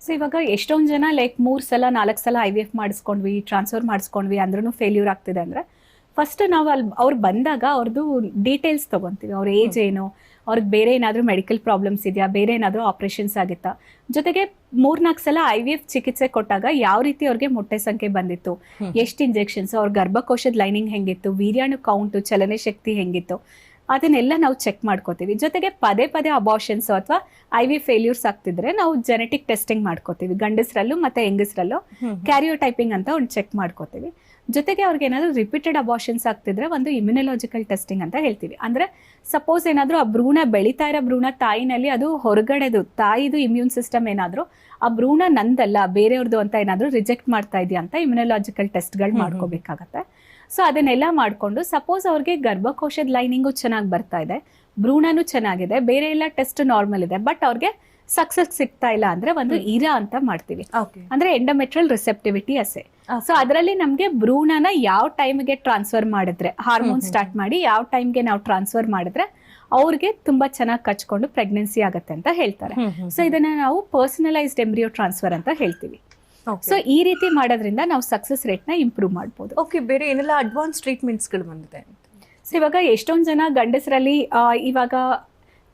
ಸೊ ಇವಾಗ ಎಷ್ಟೊಂದು ಜನ ಲೈಕ್ 3 ಸಲ 4 ಸಲ IVF ಮಾಡಿಸ್ಕೊಂಡ್ವಿ, ಟ್ರಾನ್ಸ್ಫರ್ ಮಾಡಿಸ್ಕೊಂಡ್ವಿ ಅಂದ್ರೂ ಫೇಲ್ಯೂರ್ ಆಗ್ತಿದೆ ಅಂದರೆ ಫಸ್ಟ್ ನಾವು ಅಲ್ಲಿ ಅವ್ರು ಬಂದಾಗ ಅವ್ರದ್ದು ಡೀಟೇಲ್ಸ್ ತೊಗೊತೀವಿ. ಅವ್ರ ಏಜ್ ಏನು, ಅವ್ರಿಗೆ ಬೇರೆ ಏನಾದರೂ ಮೆಡಿಕಲ್ ಪ್ರಾಬ್ಲಮ್ಸ್ ಇದೆಯಾ, ಬೇರೆ ಏನಾದರೂ ಆಪ್ರೇಷನ್ಸ್ ಆಗಿತ್ತಾ, ಜೊತೆಗೆ 3-4 ಸಲ IVF ಚಿಕಿತ್ಸೆ ಕೊಟ್ಟಾಗ ಯಾವ ರೀತಿ ಅವ್ರಿಗೆ ಮೊಟ್ಟೆ ಸಂಖ್ಯೆ ಬಂದಿತ್ತು, ಎಷ್ಟು ಇಂಜೆಕ್ಷನ್ಸ್, ಅವ್ರ ಗರ್ಭಕೋಶದ ಲೈನಿಂಗ್ ಹೆಂಗಿತ್ತು, ವೀರ್ಯಾಣು ಕೌಂಟು, ಚಲನೆ ಶಕ್ತಿ ಹೆಂಗಿತ್ತು, ಅದನ್ನೆಲ್ಲ ನಾವು ಚೆಕ್ ಮಾಡ್ಕೋತೀವಿ. ಜೊತೆಗೆ ಪದೇ ಅಬಾರ್ಷನ್ಸ್ ಅಥವಾ IVF ಫೇಲ್ಯೂರ್ಸ್ ಆಗ್ತಿದ್ರೆ ನಾವು ಜೆನೆಟಿಕ್ ಟೆಸ್ಟಿಂಗ್ ಮಾಡ್ಕೋತೀವಿ. ಗಂಡಸರಲ್ಲೂ ಮತ್ತೆ ಹೆಂಗಸರಲ್ಲೂ ಕ್ಯಾರಿಯೋಟೈಪಿಂಗ್ ಅಂತ ಒಂದು ಚೆಕ್ ಮಾಡ್ಕೋತೀವಿ. ಜೊತೆಗೆ ಅವ್ರಿಗೆ ಏನಾದರೂ ರಿಪೀಟೆಡ್ ಅಬಾರ್ಷನ್ಸ್ ಆಗ್ತಿದ್ರೆ ಒಂದು ಇಮ್ಯುನಲಾಜಿಕಲ್ ಟೆಸ್ಟಿಂಗ್ ಅಂತ ಹೇಳ್ತೀವಿ. ಅಂದರೆ ಸಪೋಸ್ ಏನಾದರೂ ಆ ಭ್ರೂಣ ಬೆಳೀತಾ ಇರೋ ಭ್ರೂಣ ತಾಯಿನಲ್ಲಿ ಅದು ಹೊರಗಡೆದು ತಾಯಿದು ಇಮ್ಯೂನ್ ಸಿಸ್ಟಮ್ ಏನಾದರೂ ಆ ಭ್ರೂಣ ನಂದಲ್ಲ ಬೇರೆಯವ್ರದ್ದು ಅಂತ ಏನಾದರೂ ರಿಜೆಕ್ಟ್ ಮಾಡ್ತಾ ಇದೆಯಾ ಅಂತ ಇಮ್ಯುನಲಾಜಿಕಲ್ ಟೆಸ್ಟ್ಗಳು ಮಾಡ್ಕೋಬೇಕಾಗತ್ತೆ. ಸೊ ಅದನ್ನೆಲ್ಲ ಮಾಡಿಕೊಂಡು ಸಪೋಸ್ ಅವ್ರಿಗೆ ಗರ್ಭಕೋಶದ ಲೈನಿಂಗು ಚೆನ್ನಾಗಿ ಬರ್ತಾ ಇದೆ, ಭ್ರೂಣನೂ ಚೆನ್ನಾಗಿದೆ, ಬೇರೆ ಎಲ್ಲ ಟೆಸ್ಟ್ ನಾರ್ಮಲ್ ಇದೆ, ಬಟ್ ಅವ್ರಿಗೆ ಸಕ್ಸಸ್ ಸಿಗ್ತಾ ಇಲ್ಲ ಅಂದ್ರೆ ಒಂದು ಇರಾ ಅಂತ ಮಾಡ್ತೀವಿ, ಅಂದ್ರೆ ಎಂಡೋಮೆಟ್ರಿಯಲ್ ರಿಸೆಪ್ಟಿವಿಟಿ ಅಸೆ. ಸೊ ಅದರಲ್ಲಿ ನಮ್ಗೆ ಭ್ರೂಣನ ಯಾವ ಟೈಮ್ಗೆ ಟ್ರಾನ್ಸ್ಫರ್ ಮಾಡಿದ್ರೆ, ಹಾರ್ಮೋನ್ ಸ್ಟಾರ್ಟ್ ಮಾಡಿ ಯಾವ ಟೈಮ್ಗೆ ನಾವು ಟ್ರಾನ್ಸ್ಫರ್ ಮಾಡಿದ್ರೆ ಅವ್ರಿಗೆ ತುಂಬಾ ಚೆನ್ನಾಗಿ ಕಚ್ಕೊಂಡು ಪ್ರೆಗ್ನೆನ್ಸಿ ಆಗತ್ತೆ ಅಂತ ಹೇಳ್ತಾರೆ. ಸೊ ಇದನ್ನ ನಾವು ಪರ್ಸನಲೈಸ್ಡ್ ಎಂಬ್ರಿಯೋ ಟ್ರಾನ್ಸ್ಫರ್ ಅಂತ ಹೇಳ್ತೀವಿ. ಸೊ ಈ ರೀತಿ ಮಾಡೋದ್ರಿಂದ ನಾವು ಸಕ್ಸಸ್ ರೇಟ್ ನ ಇಂಪ್ರೂವ್ ಮಾಡ್ಬೋದು. ಓಕೆ, ಬೇರೆ ಏನೆಲ್ಲ ಅಡ್ವಾನ್ಸ್ ಟ್ರೀಟ್ಮೆಂಟ್ಸ್ಗಳು ಬಂದಿದೆ? ಸೊ ಇವಾಗ ಎಷ್ಟೊಂದು ಜನ ಗಂಡಸರಲ್ಲಿ ಇವಾಗ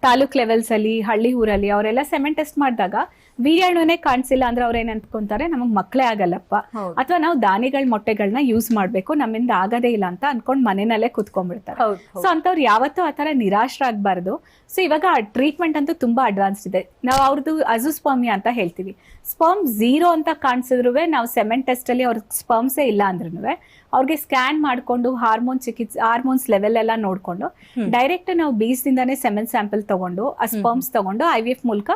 ತಾಲೂಕ್ ಲೆವೆಲ್ಸ್ ಅಲ್ಲಿ, ಹಳ್ಳಿ ಊರಲ್ಲಿ ಅವರೆಲ್ಲ ಸೆಮೆನ್ ಟೆಸ್ಟ್ ಮಾಡಿದಾಗ ವೀರ್ಯಾಣುನೇ ಕಾಣಿಸಿಲ್ಲ ಅಂದ್ರೆ ಅವ್ರು ಏನ್ ಅನ್ಕೊಂತಾರೆ, ನಮಗ್ ಮಕ್ಕಳೇ ಆಗಲ್ಲಪ್ಪ, ಅಥವಾ ನಾವು ದಾನಿಗಳ ಮೊಟ್ಟೆಗಳನ್ನ ಯೂಸ್ ಮಾಡ್ಬೇಕು, ನಮ್ಮಿಂದ ಆಗದೇ ಇಲ್ಲ ಅಂತ ಅನ್ಕೊಂಡ್ ಮನೆಯಲ್ಲೇ ಕುತ್ಕೊಂಡ್ಬಿಡ್ತಾರೆ. ಸೊ ಅಂತವ್ರು ಯಾವತ್ತೂ ಆತರ ನಿರಾಶರಾಗಬಾರ್ದು. ಸೊ ಇವಾಗ ಟ್ರೀಟ್ಮೆಂಟ್ ಅಂತೂ ತುಂಬಾ ಅಡ್ವಾನ್ಸ್ ಇದೆ. ನಾವು ಅವ್ರದ್ದು ಅಜುಸ್ಪರ್ಮಿಯಾ ಅಂತ ಹೇಳ್ತೀವಿ. ಸ್ಪರ್ಮ್ 0 ಅಂತ ಕಾಣಿಸಿದ್ರು ನಾವು ಸೆಮೆನ್ ಟೆಸ್ಟ್ ಅಲ್ಲಿ ಅವ್ರ ಸ್ಪರ್ಮ್ಸೇ ಇಲ್ಲ ಅಂದ್ರೂ ಅವ್ರಿಗೆ ಸ್ಕ್ಯಾನ್ ಮಾಡ್ಕೊಂಡು ಹಾರ್ಮೋನ್ಸ್ ಲೆವೆಲ್ ಎಲ್ಲ ನೋಡ್ಕೊಂಡು ಡೈರೆಕ್ಟ್ ನಾವು ಬೀಜದಿಂದಾನೇ ಸೆಮೆನ್ ಸ್ಯಾಂಪಲ್ ತಗೊಂಡು ಆ ಸ್ಪರ್ಮ್ಸ್ ತಗೊಂಡು IVF ಮೂಲಕ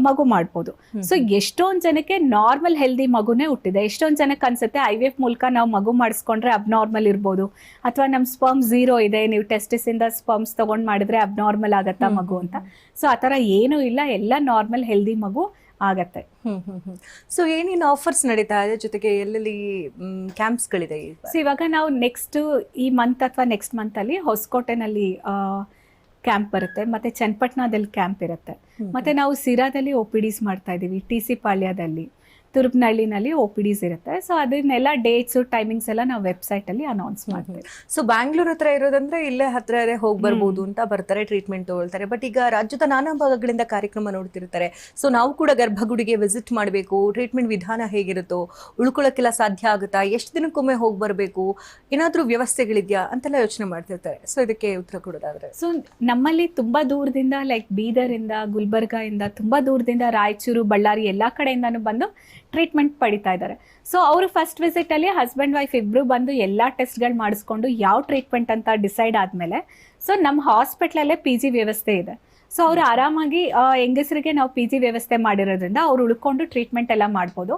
ಮಗು ಮಾಡ್ಬೋದು. ಸೊ ಎಷ್ಟೊಂದ್ ಜನಕ್ಕೆ ನಾರ್ಮಲ್ ಹೆಲ್ದಿ ಮಗುನೇ ಹುಟ್ಟಿದೆ. ಎಷ್ಟೊಂದ್ ಜನಕ್ಕೆ ಅನ್ಸುತ್ತೆ IVF ಮೂಲಕ ನಾವು ಮಗು ಮಾಡಿಸ್ಕೊಂಡ್ರೆ ಅಬ್ನಾರ್ಮಲ್ ಇರ್ಬೋದು, ಅಥವಾ ನಮ್ ಸ್ಪರ್ಮ್ 0 ಇದೆ, ನೀವು ಟೆಸ್ಟಿಸ್ ಇಂದ ಸ್ಪರ್ಮ್ಸ್ ತಗೊಂಡ್ ಮಾಡಿದ್ರೆ ಅಬ್ನಾರ್ಮಲ್ ಆಗತ್ತಾ ಮಗು ಅಂತ. ಸೊ ಆತರ ಏನೂ ಇಲ್ಲ, ಎಲ್ಲ ನಾರ್ಮಲ್ ಹೆಲ್ದಿ ಮಗು ಆಗತ್ತೆ. ಸೊ ಏನೇನು ಆಫರ್ಸ್ ನಡೀತಾ ಇದೆ, ಜೊತೆಗೆ ಎಲ್ಲೆಲ್ಲಿ ಕ್ಯಾಂಪ್ಸ್ಗಳಿದೆ? ಸೊ ಇವಾಗ ನಾವು ನೆಕ್ಸ್ಟ್ ಈ ಮಂತ್ ಅಥವಾ ನೆಕ್ಸ್ಟ್ ಮಂತ್ ಅಲ್ಲಿ ಹೊಸಕೋಟೆನಲ್ಲಿ ಕ್ಯಾಂಪ್ ಬರುತ್ತೆ, ಮತ್ತೆ ಚನ್ನಪಟ್ಟಣದಲ್ಲಿ ಕ್ಯಾಂಪ್ ಇರುತ್ತೆ, ಮತ್ತೆ ನಾವು ಸಿರಾದಲ್ಲಿ OPDs ಮಾಡ್ತಾ ಇದೀವಿ, TC ಪಾಳ್ಯದಲ್ಲಿ, ತುರುಪ್ನಹಳ್ಳಿನಲ್ಲಿ OPDs ಇರುತ್ತೆ. ಸೊ ಅದನ್ನೆಲ್ಲ ಡೇಟ್ಸ್ ಟೈಮಿಂಗ್ಸ್ ಎಲ್ಲ ನಾವು ವೆಬ್ಸೈಟ್ ಅಲ್ಲಿ ಅನೌನ್ಸ್ ಮಾಡ್ತೀವಿ. ಸೊ ಬ್ಯಾಂಗ್ಳೂರ್ ಹತ್ರ ಇರೋದಂದ್ರೆ ಇಲ್ಲೇ ಹತ್ರ ಹೋಗಿ ಬರ್ಬೋದು ಅಂತ ಬರ್ತಾರೆ, ಟ್ರೀಟ್ಮೆಂಟ್ ತಗೊಳ್ತಾರೆ. ಬಟ್ ಈಗ ರಾಜ್ಯದ ನಾನಾ ಭಾಗಗಳಿಂದ ಕಾರ್ಯಕ್ರಮ ನೋಡ್ತಿರ್ತಾರೆ. ಸೊ ನಾವು ಕೂಡ ಗರ್ಭಗುಡಿಗೆ ವಿಸಿಟ್ ಮಾಡಬೇಕು, ಟ್ರೀಟ್ಮೆಂಟ್ ವಿಧಾನ ಹೇಗಿರುತ್ತೋ, ಉಳ್ಕೊಳ್ಳೋಕ್ಕೆಲ್ಲ ಸಾಧ್ಯ ಆಗುತ್ತಾ, ಎಷ್ಟು ದಿನಕ್ಕೊಮ್ಮೆ ಹೋಗಿ ಬರಬೇಕು, ಏನಾದ್ರೂ ವ್ಯವಸ್ಥೆಗಳಿದೆಯಾ ಅಂತೆಲ್ಲ ಯೋಚನೆ ಮಾಡ್ತಿರ್ತಾರೆ. ಸೊ ಇದಕ್ಕೆ ಉತ್ತರ ಕೊಡೋದಾದ್ರೆ, ಸೊ ನಮ್ಮಲ್ಲಿ ತುಂಬಾ ದೂರದಿಂದ ಲೈಕ್ ಬೀದರ್ ಇಂದ, ಗುಲ್ಬರ್ಗಾ ಇಂದ, ತುಂಬಾ ದೂರದಿಂದ ರಾಯಚೂರು, ಬಳ್ಳಾರಿ ಎಲ್ಲಾ ಕಡೆಯಿಂದಾನು ಬಂದು ಟ್ರೀಟ್ಮೆಂಟ್ ಪಡಿತಾ ಇದ್ದಾರೆ. ಸೊ ಅವರು ಫಸ್ಟ್ ವಿಸಿಟ್ ಅಲ್ಲಿ ಹಸ್ಬೆಂಡ್ ವೈಫ್ ಇಬ್ರು ಬಂದು ಎಲ್ಲಾ ಟೆಸ್ಟ್ಗಳು ಮಾಡಿಸ್ಕೊಂಡು ಯಾವ ಟ್ರೀಟ್ಮೆಂಟ್ ಅಂತ ಡಿಸೈಡ್ ಆದ್ಮೇಲೆ, ಸೊ ನಮ್ಮ ಹಾಸ್ಪಿಟ್ಲಲ್ಲೇ PG ವ್ಯವಸ್ಥೆ ಇದೆ. ಸೊ ಅವ್ರು ಆರಾಮಾಗಿ ಹೆಂಗಸರಿಗೆ ನಾವು PG ವ್ಯವಸ್ಥೆ ಮಾಡಿರೋದ್ರಿಂದ ಅವ್ರು ಉಳ್ಕೊಂಡು ಟ್ರೀಟ್ಮೆಂಟ್ ಎಲ್ಲ ಮಾಡ್ಬೋದು.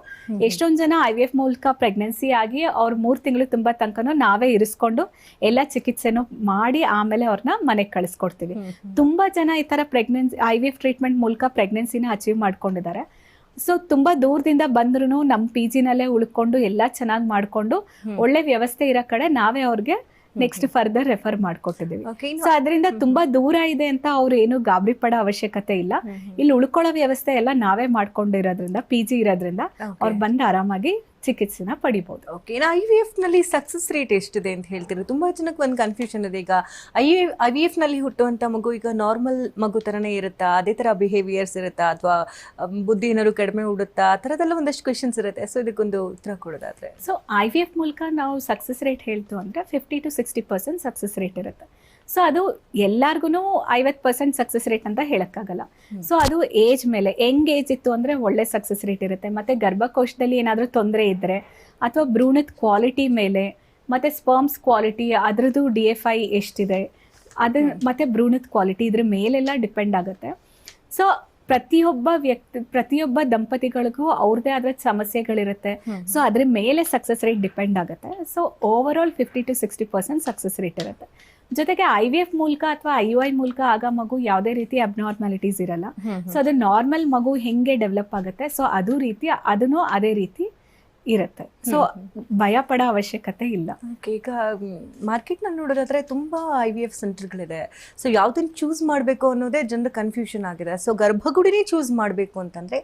ಎಷ್ಟೊಂದ್ ಜನ IVF ಮೂಲಕ ಪ್ರೆಗ್ನೆನ್ಸಿ ಆಗಿ ಅವ್ರ 3 ತಿಂಗಳು ತುಂಬಾ ತನಕನೂ ನಾವೇ ಇರಿಸ್ಕೊಂಡು ಎಲ್ಲ ಚಿಕಿತ್ಸೆನೂ ಮಾಡಿ ಆಮೇಲೆ ಅವ್ರನ್ನ ಮನೆಗೆ ಕಳಿಸ್ಕೊಡ್ತೀವಿ. ತುಂಬಾ ಜನ ಈ ತರ IVF ಟ್ರೀಟ್ಮೆಂಟ್ ಮೂಲಕ ಪ್ರೆಗ್ನೆನ್ಸಿನ ಅಚೀವ್ ಮಾಡ್ಕೊಂಡಿದ್ದಾರೆ. ಸೊ ತುಂಬಾ ದೂರದಿಂದ ಬಂದ್ರು ನಮ್ಮ PGನಲ್ಲೇ ಉಳ್ಕೊಂಡು ಎಲ್ಲ ಚೆನ್ನಾಗಿ ಮಾಡ್ಕೊಂಡು ಒಳ್ಳೆ ವ್ಯವಸ್ಥೆ ಇರೋ ಕಡೆ ನಾವೇ ಅವ್ರಿಗೆ ನೆಕ್ಸ್ಟ್ ಫರ್ದರ್ ರೆಫರ್ ಮಾಡ್ಕೊಟ್ಟಿದೀವಿ. ಸೊ ಅದರಿಂದ ತುಂಬಾ ದೂರ ಇದೆ ಅಂತ ಅವ್ರು ಏನು ಗಾಬರಿ ಪಡೋ ಅವಶ್ಯಕತೆ ಇಲ್ಲ. ಇಲ್ಲಿ ಉಳ್ಕೊಳ್ಳೋ ವ್ಯವಸ್ಥೆ ಎಲ್ಲ ನಾವೇ ಮಾಡ್ಕೊಂಡಿರೋದ್ರಿಂದ, PG ಇರೋದ್ರಿಂದ ಅವ್ರು ಬಂದು ಆರಾಮಾಗಿ ಚಿಕಿತ್ಸೆನ ಪಡಿಬಹುದು. ಓಕೆ, IVF ನಲ್ಲಿ ಸಕ್ಸಸ್ ರೇಟ್ ಎಷ್ಟಿದೆ ಅಂತ ಹೇಳ್ತೀರಿ? ತುಂಬಾ ಜನಕ್ಕೆ ಒಂದು ಕನ್ಫ್ಯೂಷನ್ ಇದೆ. ಈಗ IVF ನಲ್ಲಿ ಹುಟ್ಟುವಂತ ಮಗು ಈಗ ನಾರ್ಮಲ್ ಮಗು ತರನೇ ಇರುತ್ತಾ, ಅದೇ ತರ ಬಿಹೇವಿಯರ್ಸ್ ಇರುತ್ತಾ, ಅಥವಾ ಬುದ್ಧಿ ಏನಾದ್ರು ಕಡಿಮೆ ಉಡುತ್ತಾ, ಆ ಥರದೆಲ್ಲ ಒಂದಷ್ಟು ಕ್ವೆಶನ್ಸ್ ಇರುತ್ತೆ. ಸೊ ಇದಕ್ಕೊಂದು ಉತ್ತರ ಕೊಡೋದಾದ್ರೆ, ಸೊ IVF ಮೂಲಕ ನಾವು ಸಕ್ಸಸ್ ರೇಟ್ ಹೇಳ್ತು ಅಂದ್ರೆ 50 to 60% ಸಕ್ಸಸ್ ರೇಟ್ ಇರುತ್ತೆ. ಸೊ ಅದು ಎಲ್ಲಾರ್ಗು 50% ಸಕ್ಸಸ್ ರೇಟ್ ಅಂತ ಹೇಳಕ್ಕಾಗಲ್ಲ. ಸೊ ಅದು ಏಜ್ ಮೇಲೆ, ಯಂಗ್ ಏಜ್ ಇತ್ತು ಅಂದ್ರೆ ಒಳ್ಳೆ ಸಕ್ಸಸ್ ರೇಟ್ ಇರುತ್ತೆ. ಮತ್ತೆ ಗರ್ಭಕೋಶದಲ್ಲಿ ಏನಾದ್ರೂ ತೊಂದರೆ ಇದ್ರೆ, ಅಥವಾ ಭ್ರೂಣದ ಕ್ವಾಲಿಟಿ ಮೇಲೆ, ಮತ್ತೆ ಸ್ಪರ್ಮ್ಸ್ ಕ್ವಾಲಿಟಿ, ಅದ್ರದ್ದು DFI ಎಷ್ಟಿದೆ, ಅದು ಮತ್ತೆ ಭ್ರೂಣದ ಕ್ವಾಲಿಟಿ, ಇದ್ರ ಮೇಲೆಲ್ಲ ಡಿಪೆಂಡ್ ಆಗುತ್ತೆ. ಸೊ ಪ್ರತಿಯೊಬ್ಬ ದಂಪತಿಗಳಿಗೂ ಅವ್ರದೇ ಆದ ಸಮಸ್ಯೆಗಳಿರುತ್ತೆ. ಸೊ ಅದ್ರ ಮೇಲೆ ಸಕ್ಸಸ್ ರೇಟ್ ಡಿಪೆಂಡ್ ಆಗುತ್ತೆ. So over all 50 to 60% success rate ಇರುತ್ತೆ. ಜೊತೆಗೆ IVF ಮೂಲಕ ಅಥವಾ IUI ಮೂಲಕ ಆಗ ಮಗು ಯಾವುದೇ ರೀತಿ ಅಬ್ನಾರ್ಮಾಲಿಟೀಸ್ ಇರಲ್ಲ. ಸೊ ಅದು ನಾರ್ಮಲ್ ಮಗು ಹೆಂಗೆ ಡೆವಲಪ್ ಆಗುತ್ತೆ, ಸೊ ಅದನ್ನು ಅದೇ ರೀತಿ ಇರುತ್ತೆ. ಸೊ ಭಯ ಪಡೋ ಅವಶ್ಯಕತೆ ಇಲ್ಲ. ಈಗ ಮಾರ್ಕೆಟ್ನಲ್ಲಿ ನೋಡೋದಾದ್ರೆ ತುಂಬಾ IVF ಸೆಂಟರ್ಗಳಿದೆ. ಸೊ ಯಾವ್ದನ್ನ ಚೂಸ್ ಮಾಡಬೇಕು ಅನ್ನೋದೇ ಜನರ ಕನ್ಫ್ಯೂಷನ್ ಆಗಿದೆ. ಸೊ ಗರ್ಭಗುಡಿನೇ ಚೂಸ್ ಮಾಡಬೇಕು ಅಂತಂದ್ರೆ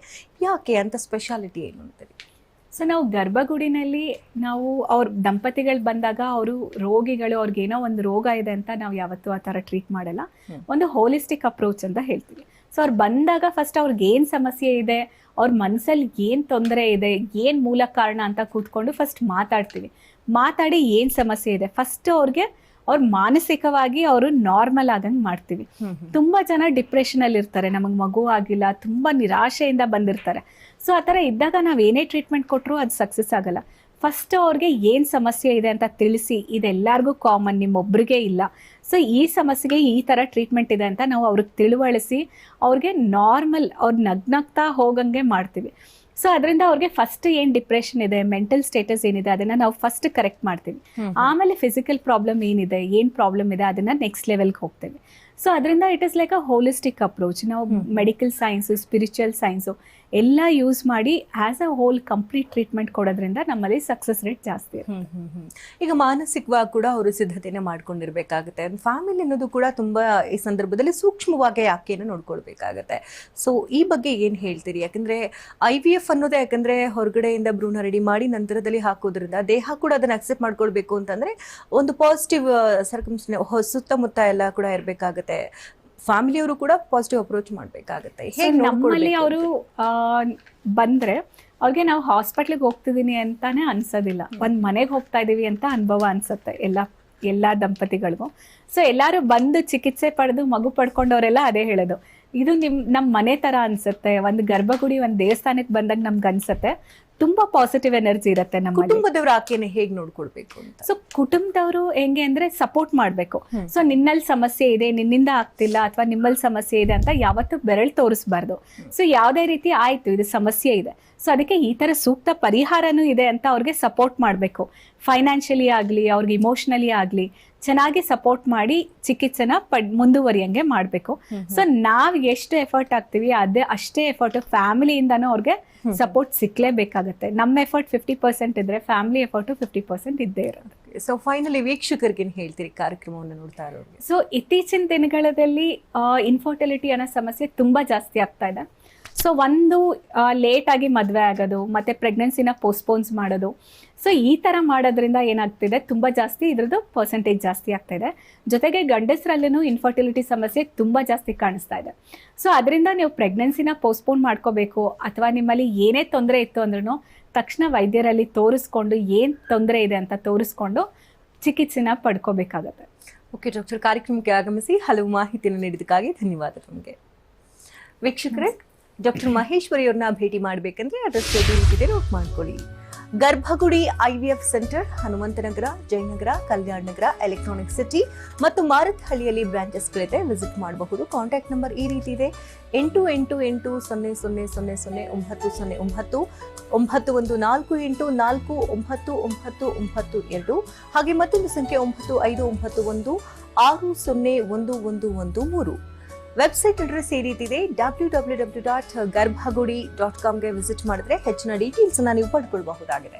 ಯಾಕೆ ಅಂತ ಸ್ಪೆಷಾಲಿಟಿ ಏನು ಅಂತೀರಿ? ಸೊ ನಾವು ಗರ್ಭಗುಡಿನಲ್ಲಿ ಅವ್ರ ದಂಪತಿಗಳು ಬಂದಾಗ ಅವರು ರೋಗಿಗಳು, ಅವ್ರಿಗೇನೋ ಒಂದು ರೋಗ ಇದೆ ಅಂತ ನಾವು ಯಾವತ್ತೂ ಆ ಥರ ಟ್ರೀಟ್ ಮಾಡಲ್ಲ. ಒಂದು ಹೋಲಿಸ್ಟಿಕ್ ಅಪ್ರೋಚ್ ಅಂತ ಹೇಳ್ತೀವಿ. ಸೊ ಅವ್ರು ಬಂದಾಗ ಫಸ್ಟ್ ಅವ್ರಿಗೆ ಏನು ಸಮಸ್ಯೆ ಇದೆ, ಅವ್ರ ಮನಸ್ಸಲ್ಲಿ ಏನು ತೊಂದರೆ ಇದೆ, ಏನು ಮೂಲ ಕಾರಣ ಅಂತ ಕೂತ್ಕೊಂಡು ಫಸ್ಟ್ ಮಾತಾಡಿ ಏನು ಸಮಸ್ಯೆ ಇದೆ ಫಸ್ಟ್ ಅವ್ರ ಮಾನಸಿಕವಾಗಿ ಅವರು ನಾರ್ಮಲ್ ಆಗಂಗೆ ಮಾಡ್ತೀವಿ. ತುಂಬಾ ಜನ ಡಿಪ್ರೆಷನ್ ಅಲ್ಲಿ ಇರ್ತಾರೆ, ನಮಗೆ ಮಗು ಆಗಿಲ್ಲ, ತುಂಬಾ ನಿರಾಶೆಯಿಂದ ಬಂದಿರ್ತಾರೆ. ಸೊ ಆ ಥರ ಇದ್ದಾಗ ನಾವು ಏನೇ ಟ್ರೀಟ್ಮೆಂಟ್ ಕೊಟ್ಟರು ಅದು ಸಕ್ಸಸ್ ಆಗಲ್ಲ. ಫಸ್ಟ್ ಅವ್ರಿಗೆ ಏನು ಸಮಸ್ಯೆ ಇದೆ ಅಂತ ತಿಳಿಸಿ, ಇದೆಲ್ಲರಿಗೂ ಕಾಮನ್, ನಿಮ್ಮೊಬ್ರಿಗೆ ಇಲ್ಲ, ಸೊ ಈ ಸಮಸ್ಯೆಗೆ ಈ ಥರ ಟ್ರೀಟ್ಮೆಂಟ್ ಇದೆ ಅಂತ ನಾವು ಅವ್ರಿಗೆ ತಿಳುವಳಿಸಿ ಅವ್ರಿಗೆ ನಾರ್ಮಲ್ ಅವ್ರು ನಗ್ನಗ್ತಾ ಹೋಗಂಗೆ ಮಾಡ್ತೀವಿ. ಸೊ ಅದರಿಂದ ಅವ್ರಿಗೆ ಫಸ್ಟ್ ಏನ್ ಡಿಪ್ರೆಷನ್ ಇದೆ, ಮೆಂಟಲ್ ಸ್ಟೇಟಸ್ ಏನಿದೆ ಅದನ್ನ ನಾವು ಫಸ್ಟ್ ಕರೆಕ್ಟ್ ಮಾಡ್ತೀವಿ. ಆಮೇಲೆ ಫಿಸಿಕಲ್ ಪ್ರಾಬ್ಲಮ್ ಏನಿದೆ, ಏನ್ ಪ್ರಾಬ್ಲಮ್ ಇದೆ ಅದನ್ನ ನೆಕ್ಸ್ಟ್ ಲೆವೆಲ್ಗೆ ಹೋಗ್ತೇವೆ. ಸೊ ಅದರಿಂದ it is like a holistic approach. ನಾವು ಮೆಡಿಕಲ್ ಸೈನ್ಸು, ಸ್ಪಿರಿಚುವಲ್ ಸೈನ್ಸು ಎಲ್ಲ ಯೂಸ್ ಮಾಡಿ as a hole complete treatment ಕೊಡೋದ್ರಿಂದ ನಮ್ಮಲ್ಲಿ ಸಕ್ಸಸ್ ರೇಟ್ ಜಾಸ್ತಿ ಇರುತ್ತೆ. ಈಗ ಮಾನಸಿಕವಾಗಿ ಕೂಡ ಅವರು ಸಿದ್ಧತೆನ ಮಾಡ್ಕೊಂಡಿರ್ಬೇಕಾಗುತ್ತೆ. ಫ್ಯಾಮಿಲಿ ಅನ್ನೋದು ಕೂಡ ತುಂಬಾ ಈ ಸಂದರ್ಭದಲ್ಲಿ ಸೂಕ್ಷ್ಮವಾಗಿ ಆಕೆಯನ್ನು ನೋಡ್ಕೊಳ್ಬೇಕಾಗತ್ತೆ. ಸೊ ಈ ಬಗ್ಗೆ ಏನ್ ಹೇಳ್ತೀರಿ? ಯಾಕಂದ್ರೆ IVF ಅನ್ನೋದೇ ಯಾಕಂದ್ರೆ ಹೊರಗಡೆಯಿಂದ ಭ್ರೂಣ ರೆಡಿ ಮಾಡಿ ನಂತರದಲ್ಲಿ ಹಾಕೋದ್ರಿಂದ ದೇಹ ಕೂಡ ಅದನ್ನ ಅಕ್ಸೆಪ್ಟ್ ಮಾಡ್ಕೊಳ್ಬೇಕು ಅಂತಂದ್ರೆ ಒಂದು ಪಾಸಿಟಿವ್ ಸುತ್ತಮುತ್ತ ಎಲ್ಲ ಕೂಡ ಇರ್ಬೇಕಾಗತ್ತೆ. ಫ್ಯಾಮಿಲಿಯವರು ಕೂಡ ಪಾಸಿಟಿವ್ ಅಪ್ರೋಚ್ ಮಾಡ್ಬೇಕಾಗತ್ತೆ. ನಮ್ಮಲ್ಲಿ ಅವರು ಬಂದ್ರೆ ಅವ್ರಿಗೆ ನಾವು ಹಾಸ್ಪಿಟ್ಲಿಗೆ ಹೋಗ್ತಿದೀನಿ ಅಂತಾನೆ ಅನ್ಸೋದಿಲ್ಲ, ಒಂದ್ ಮನೆಗೆ ಹೋಗ್ತಾ ಇದೀವಿ ಅಂತ ಅನುಭವ ಅನ್ಸುತ್ತೆ ಎಲ್ಲಾ ದಂಪತಿಗಳಿಗೂ. ಸೊ ಎಲ್ಲಾರು ಬಂದು ಚಿಕಿತ್ಸೆ ಪಡೆದು ಮಗು ಪಡ್ಕೊಂಡವರೆಲ್ಲ ಅದೇ ಹೇಳೋದು, ಇದು ನಮ್ ಮನೆ ತರ ಅನ್ಸುತ್ತೆ, ಒಂದ್ ಗರ್ಭಗುಡಿ ಒಂದ್ ದೇವಸ್ಥಾನಕ್ಕೆ ಬಂದಾಗ ನಮ್ಗೆ ಅನ್ಸುತ್ತೆ. ತುಂಬಾ ಪಾಸಿಟಿವ್ ಎನರ್ಜಿ ಇರುತ್ತೆ ನಮ್ಮಲ್ಲಿ. ಕುಟುಂಬದವರು ಆಕೆನ ಹೇಗ್ ನೋಡ್ಕೊಳ್ಬೇಕು ಅಂತ? ಸೊ ಕುಟುಂಬದವರು ಹೆಂಗೆ ಅಂದ್ರೆ ಸಪೋರ್ಟ್ ಮಾಡ್ಬೇಕು. ಸೊ ನಿನ್ನಲ್ಲಿ ಸಮಸ್ಯೆ ಇದೆ, ನಿನ್ನಿಂದ ಆಗ್ತಿಲ್ಲ, ಅಥವಾ ನಿಮ್ಮಲ್ಲಿ ಸಮಸ್ಯೆ ಇದೆ ಅಂತ ಯಾವತ್ತೂ ಬೆರಳು ತೋರಿಸ್ಬಾರ್ದು. ಸೊ ಯಾವುದೇ ರೀತಿ ಆಯ್ತು ಇದು ಸಮಸ್ಯೆ ಇದೆ, ಸೊ ಅದಕ್ಕೆ ಈ ತರ ಸೂಕ್ತ ಪರಿಹಾರನೂ ಇದೆ ಅಂತ ಅವ್ರಿಗೆ ಸಪೋರ್ಟ್ ಮಾಡಬೇಕು. ಫೈನಾನ್ಷಿಯಲಿ ಆಗಲಿ, ಅವ್ರಿಗೆ ಇಮೋಷನಲಿ ಆಗಲಿ ಚೆನ್ನಾಗಿ ಸಪೋರ್ಟ್ ಮಾಡಿ ಚಿಕಿತ್ಸೆನ ಮುಂದುವರಿಯಂಗೆ ಮಾಡಬೇಕು. ಸೊ ನಾವ್ ಎಷ್ಟು ಎಫರ್ಟ್ ಆಗ್ತೀವಿ ಅಷ್ಟೇ ಎಫರ್ಟ್ ಫ್ಯಾಮಿಲಿಯಿಂದಾನು ಅವ್ರಿಗೆ ಸಪೋರ್ಟ್ ಸಿಕ್ಲೇಬೇಕಾಗತ್ತೆ. ನಮ್ಮ ಎಫರ್ಟ್ 50% ಇದ್ರೆ ಫ್ಯಾಮಿಲಿ ಎಫರ್ಟ್ 50% ಇದ್ದೇ ಇರೋದು. ಸೊ ಫೈನಲಿ ವೀಕ್ಷಕರಿಗೆ ಹೇಳ್ತೀರಿ ಕಾರ್ಯಕ್ರಮವನ್ನು ನೋಡ್ತಾ ಇರೋರಿಗೆ? ಸೊ ಇತ್ತೀಚಿನ ದಿನಗಳಲ್ಲಿ ಇನ್ಫರ್ಟಿಲಿಟಿ ಅನ್ನೋ ಸಮಸ್ಯೆ ತುಂಬಾ ಜಾಸ್ತಿ ಆಗ್ತಾ ಇದೆ. ಸೊ ಒಂದು ಲೇಟ್ ಆಗಿ ಮದುವೆ ಆಗೋದು, ಮತ್ತೆ ಪ್ರೆಗ್ನೆನ್ಸಿನ ಪೋಸ್ಟ್ಪೋನ್ಸ್ ಮಾಡೋದು. ಸೊ ಈ ತರ ಮಾಡೋದ್ರಿಂದ ಏನಾಗ್ತಿದೆ, ತುಂಬಾ ಜಾಸ್ತಿ ಇದ್ರದ್ದು ಪರ್ಸೆಂಟೇಜ್ ಜಾಸ್ತಿ ಆಗ್ತಾ ಇದೆ. ಜೊತೆಗೆ ಗಂಡಸರಲ್ಲೂ ಇನ್ಫರ್ಟಿಲಿಟಿ ಸಮಸ್ಯೆ ತುಂಬಾ ಜಾಸ್ತಿ ಕಾಣಿಸ್ತಾ ಇದೆ. ಸೊ ಅದರಿಂದ ನೀವು ಪ್ರೆಗ್ನೆನ್ಸಿನ ಪೋಸ್ಟ್ಪೋನ್ ಮಾಡ್ಕೋಬೇಕು, ಅಥವಾ ನಿಮ್ಮಲ್ಲಿ ಏನೇ ತೊಂದರೆ ಇತ್ತು ಅಂದ್ರೂ ತಕ್ಷಣ ವೈದ್ಯರಲ್ಲಿ ತೋರಿಸ್ಕೊಂಡು ಏನ್ ತೊಂದರೆ ಇದೆ ಅಂತ ತೋರಿಸ್ಕೊಂಡು ಚಿಕಿತ್ಸೆನ ಪಡ್ಕೋಬೇಕಾಗತ್ತೆ. ಓಕೆ ಡಾಕ್ಟರ್, ಕಾರ್ಯಕ್ರಮಕ್ಕೆ ಆಗಮಿಸಿ ಹಲವು ಮಾಹಿತಿಯನ್ನು ನೀಡಿದ್ದಕ್ಕಾಗಿ ಧನ್ಯವಾದ ನಿಮಗೆ. ವೀಕ್ಷಕರೇ, ಡಾಕ್ಟರ್ ಮಹೇಶ್ವರಿ ಅವ್ರನ್ನ ಭೇಟಿ ಮಾಡಬೇಕಂದ್ರೆ ಅಡ್ರೆಸ್ ಇದೆ, ನೋಟ್ ಮಾಡ್ಕೊಳ್ಳಿ. ಗರ್ಭಗುಡಿ IVF ಸೆಂಟರ್, ಹನುಮಂತನಗರ, ಜಯನಗರ, ಕಲ್ಯಾಣ ನಗರ, ಎಲೆಕ್ಟ್ರಾನಿಕ್ ಸಿಟಿ ಮತ್ತು ಮಾರತ್ಹಳ್ಳಿಯಲ್ಲಿ ಬ್ರಾಂಚಸ್ಗಳಿದೆ. ವಿಸಿಟ್ ಮಾಡಬಹುದು. ಕಾಂಟ್ಯಾಕ್ಟ್ ನಂಬರ್ ಈ ರೀತಿ ಇದೆ: 8880000909, 9148499992. ಹಾಗೆ ಮತ್ತೊಂದು ಸಂಖ್ಯೆ 9591601113. ವೆಬ್ಸೈಟ್ ಅಡ್ರೆಸ್ ಈ ರೀತಿ ಇದೆ: www.garbhagudi.com ಗೆ ವಿಸಿಟ್ ಮಾಡಿದ್ರೆ ಹೆಚ್ಚಿನ ಡೀಟೇಲ್ಸ್ ನೀವು ಪಡ್ಕೊಳ್ಬಹುದಾಗಿದೆ.